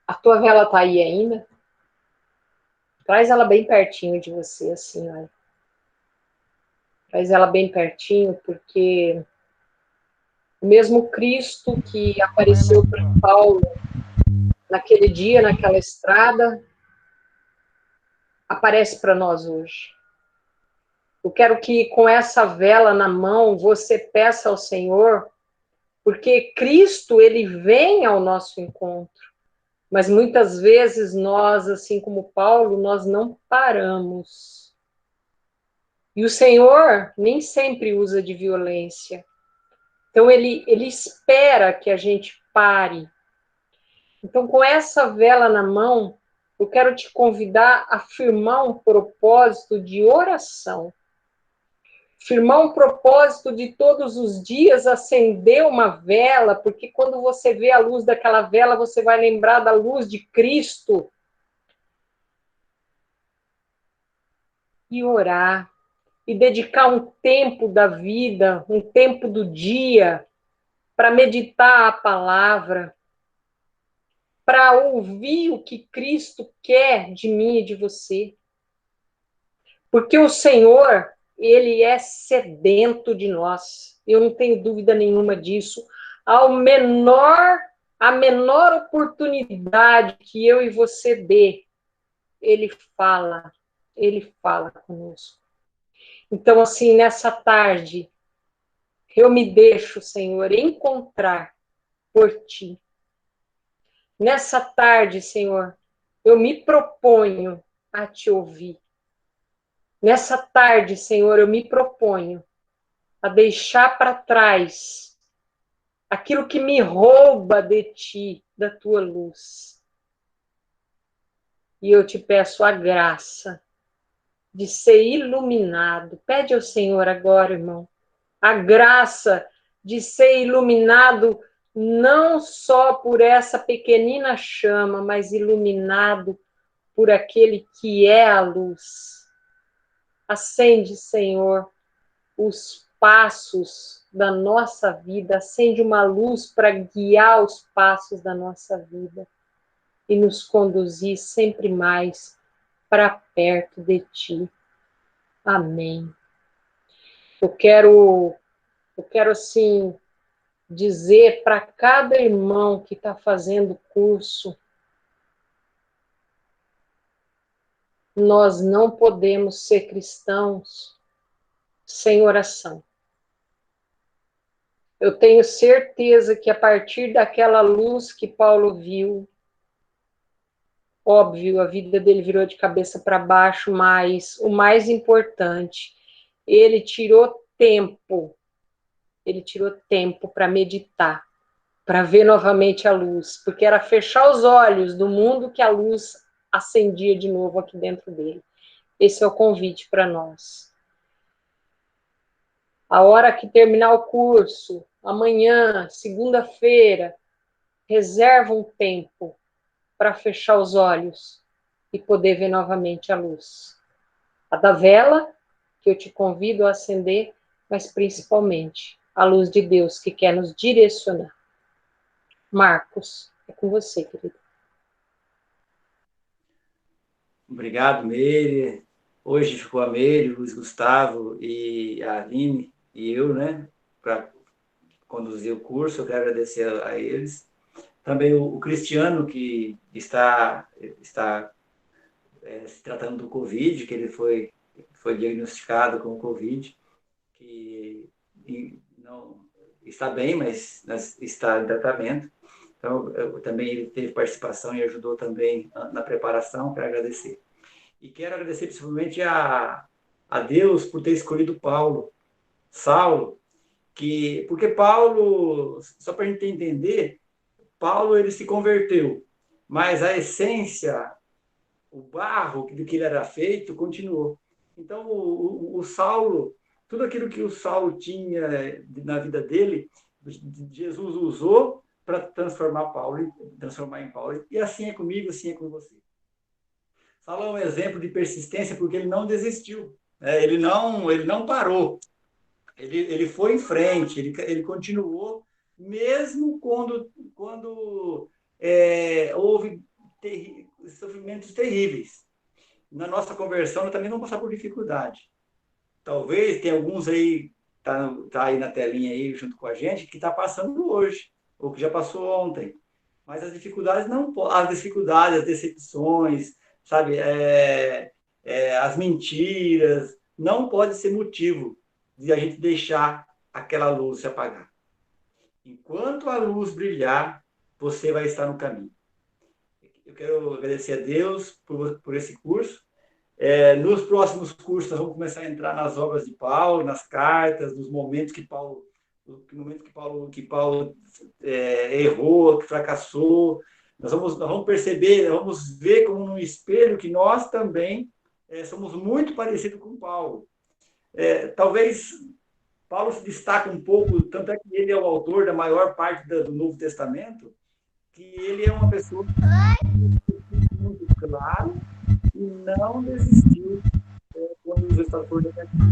Speaker 10: a tua vela está aí ainda. Traz ela bem pertinho de você, assim, olha. Traz ela bem pertinho, porque o mesmo Cristo que apareceu para Paulo naquele dia, naquela estrada, aparece para nós hoje. Eu quero que com essa vela na mão você peça ao Senhor, porque Cristo, ele vem ao nosso encontro, mas muitas vezes nós, assim como Paulo, nós não paramos. E o Senhor nem sempre usa de violência. Então, ele espera que a gente pare. Então, com essa vela na mão, eu quero te convidar a firmar um propósito de oração. Firmar um propósito de todos os dias acender uma vela, porque quando você vê a luz daquela vela, você vai lembrar da luz de Cristo. E orar. E dedicar um tempo da vida, um tempo do dia, para meditar a palavra, para ouvir o que Cristo quer de mim e de você. Porque o Senhor, ele é sedento de nós. Eu não tenho dúvida nenhuma disso. A menor oportunidade que eu e você dê, ele fala conosco. Então, assim, nessa tarde, eu me deixo, Senhor, encontrar por Ti. Nessa tarde, Senhor, eu me proponho a Te ouvir. Nessa tarde, Senhor, eu me proponho a deixar para trás aquilo que me rouba de Ti, da Tua luz. E eu te peço a graça de ser iluminado. Pede ao Senhor agora, irmão, a graça de ser iluminado não só por essa pequenina chama, mas iluminado por aquele que é a luz. Acende, Senhor, os passos da nossa vida, acende uma luz para guiar os passos da nossa vida e nos conduzir sempre mais para perto de Ti. Amém. Eu quero assim, dizer para cada irmão que está fazendo curso: nós não podemos ser cristãos sem oração. Eu tenho certeza que a partir daquela luz que Paulo viu, óbvio, a vida dele virou de cabeça para baixo, mas o mais importante, ele tirou tempo para meditar, para ver novamente a luz, porque era fechar os olhos do mundo que a luz acendia de novo aqui dentro dele. Esse é o convite para nós. A hora que terminar o curso, amanhã, segunda-feira, reserva um tempo para fechar os olhos e poder ver novamente a luz. A da vela, que eu te convido a acender, mas principalmente a luz de Deus que quer nos direcionar. Marcos, é com você, querido.
Speaker 9: Obrigado, Meire. Hoje ficou a Meire, o Luiz Gustavo e a Aline e eu, né, para conduzir o curso. Eu quero agradecer a eles. Também o Cristiano, que está se tratando do Covid, que ele foi diagnosticado com Covid, que não está bem, mas está em tratamento. Então, também ele teve participação e ajudou também na preparação, quero agradecer. E quero agradecer principalmente a Deus por ter escolhido Saulo, porque Paulo, só para a gente entender, Paulo ele se converteu, mas a essência, o barro do que ele era feito, continuou. Então, o Saulo, tudo aquilo que o Saulo tinha na vida dele, Jesus usou para transformar em Paulo. E assim é comigo, assim é com você. Saulo é um exemplo de persistência porque ele não desistiu, né? Ele não parou. Ele foi em frente, ele continuou, mesmo quando houve sofrimentos terríveis. Na nossa conversão, nós também vamos passar por dificuldade. Talvez tenha alguns aí, tá aí na telinha aí junto com a gente, que está passando hoje, ou que já passou ontem. Mas as dificuldades, as decepções, sabe, as mentiras, não pode ser motivo de a gente deixar aquela luz se apagar. Enquanto a luz brilhar, você vai estar no caminho. Eu quero agradecer a Deus por esse curso. Nos próximos cursos, nós vamos começar a entrar nas obras de Paulo, nas cartas, nos momentos que Paulo errou, que fracassou. Nós vamos perceber, vamos ver como num espelho que nós também somos muito parecidos com Paulo. Talvez Paulo se destaca um pouco, tanto é que ele é o autor da maior parte do Novo Testamento, que ele é uma pessoa muito claro e não desistiu quando os resultados foram negativos.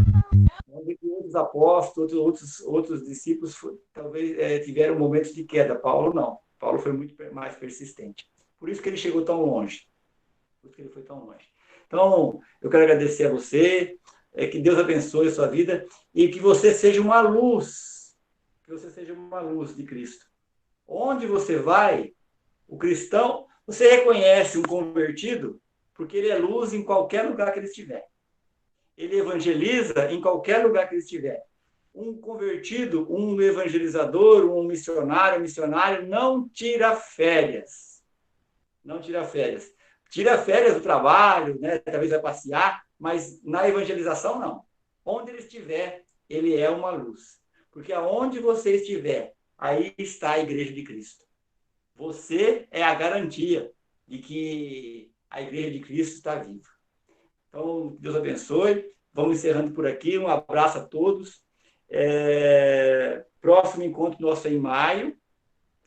Speaker 9: Onde outros apóstolos, outros discípulos talvez tiveram momentos de queda. Paulo não. Paulo foi muito mais persistente. Por isso que ele chegou tão longe. Por isso que ele foi tão longe. Então, eu quero agradecer a você, que Deus abençoe a sua vida e que você seja uma luz. Que você seja uma luz de Cristo. Onde você vai, o cristão, você reconhece um convertido porque ele é luz em qualquer lugar que ele estiver. Ele evangeliza em qualquer lugar que ele estiver. Um convertido, um evangelizador, um missionário não tira férias. Não tira férias. Tira férias do trabalho, né? Talvez vai passear, mas na evangelização não. Onde ele estiver, ele é uma luz. Porque aonde você estiver, aí está a Igreja de Cristo. Você é a garantia de que a Igreja de Cristo está viva. Então, Deus abençoe. Vamos encerrando por aqui. Um abraço a todos. Próximo encontro nosso é em maio.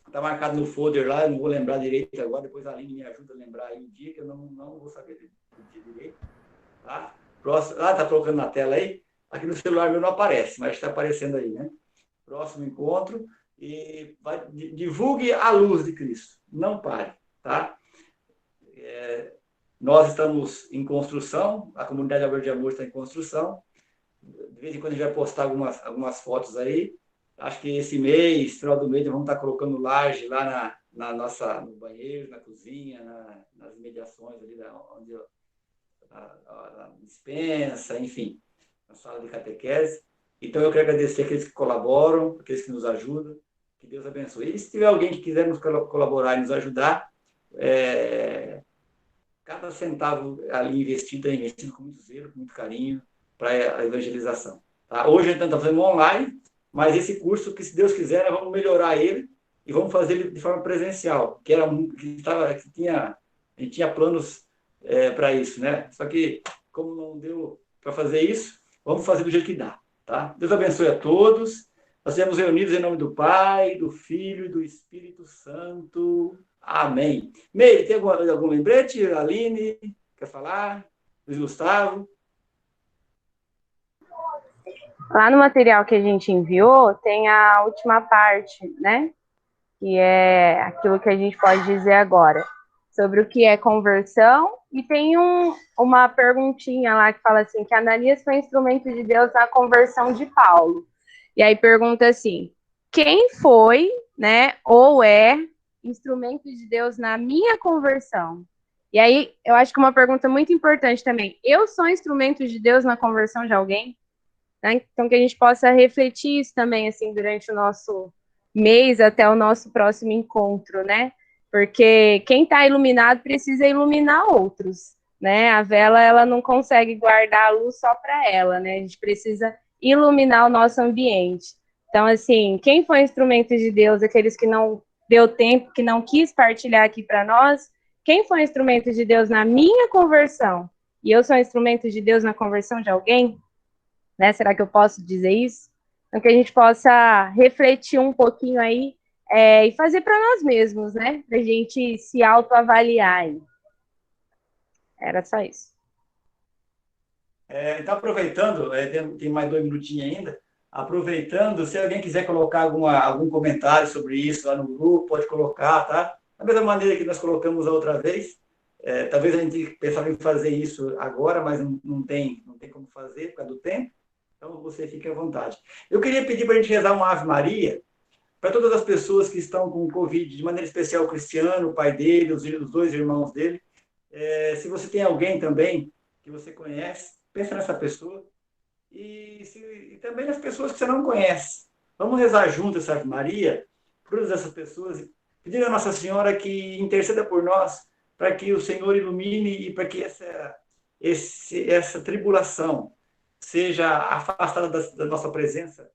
Speaker 9: Está marcado no folder lá, eu não vou lembrar direito agora. Depois a Aline me ajuda a lembrar aí o dia, que eu não vou saber o dia direito. Tá? Está colocando na tela aí. Aqui no celular meu não aparece, mas está aparecendo aí, né? Próximo encontro. E divulgue a luz de Cristo. Não pare, tá? Nós estamos em construção, a comunidade Obra de Amor está em construção. De vez em quando a gente vai postar algumas fotos aí. Acho que esse mês, final do mês, vamos estar colocando laje lá no banheiro, na cozinha, nas imediações ali, onde a dispensa, enfim, na sala de catequese. Então, eu quero agradecer aqueles que colaboram, aqueles que nos ajudam, que Deus abençoe. E se tiver alguém que quiser nos colaborar e nos ajudar, cada centavo ali investido é investido com muito zelo, com muito carinho, para a evangelização. Tá? Hoje, então, estamos fazendo online, mas esse curso, que se Deus quiser, nós vamos melhorar ele e vamos fazer ele de forma presencial, a gente tinha planos para isso, né? Só que, como não deu para fazer isso, vamos fazer do jeito que dá. Tá? Deus abençoe a todos. Nós estamos reunidos em nome do Pai, do Filho e do Espírito Santo. Amém. Meire, tem algum lembrete? Aline, quer falar? Luiz Gustavo?
Speaker 1: Lá no material que a gente enviou, tem a última parte, né? Que é aquilo que a gente pode dizer agora, sobre o que é conversão. E tem uma perguntinha lá que fala assim, que Ananias foi instrumento de Deus na conversão de Paulo. E aí pergunta assim, quem foi, né, ou é instrumento de Deus na minha conversão? E aí, eu acho que uma pergunta muito importante também, eu sou instrumento de Deus na conversão de alguém? Né? Então, que a gente possa refletir isso também, assim, durante o nosso mês, até o nosso próximo encontro, né? Porque quem está iluminado precisa iluminar outros, né? A vela, ela não consegue guardar a luz só para ela, né? A gente precisa iluminar o nosso ambiente. Então, assim, quem foi instrumento de Deus, aqueles que não deu tempo, que não quis partilhar aqui para nós, quem foi instrumento de Deus na minha conversão? E eu sou instrumento de Deus na conversão de alguém? Né? Será que eu posso dizer isso? Então, que a gente possa refletir um pouquinho aí e fazer para nós mesmos, né? Para a gente se autoavaliar aí. Era só isso.
Speaker 9: Então, aproveitando, tem mais 2 minutinhos ainda, aproveitando, se alguém quiser colocar algum comentário sobre isso lá no grupo, pode colocar, tá? Da mesma maneira que nós colocamos a outra vez, talvez a gente pensava em fazer isso agora, mas não tem como fazer por causa do tempo, então você fique à vontade. Eu queria pedir para a gente rezar uma Ave Maria para todas as pessoas que estão com Covid, de maneira especial o Cristiano, o pai dele, os 2 irmãos dele. Se você tem alguém também que você conhece, pensa nessa pessoa. E também nas pessoas que você não conhece. Vamos rezar junto essa Ave Maria, por todas essas pessoas, pedindo a Nossa Senhora que interceda por nós, para que o Senhor ilumine e para que essa tribulação seja afastada da nossa presença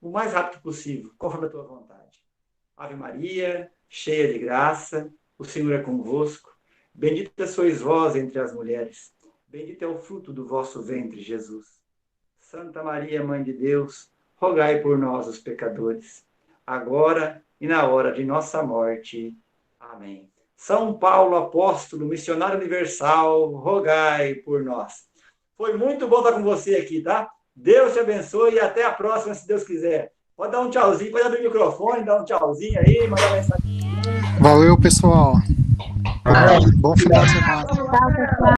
Speaker 9: o mais rápido possível, conforme a tua vontade. Ave Maria, cheia de graça, o Senhor é convosco. Bendita sois vós entre as mulheres. Bendito é o fruto do vosso ventre, Jesus. Santa Maria, Mãe de Deus, rogai por nós, os pecadores, agora e na hora de nossa morte. Amém. São Paulo, apóstolo, missionário universal, rogai por nós. Foi muito bom estar com você aqui, tá? Deus te abençoe e até a próxima, se Deus quiser. Pode dar um tchauzinho, pode abrir o microfone, dar um tchauzinho aí, mandar mensagem.
Speaker 15: Valeu, pessoal. Bom final de semana.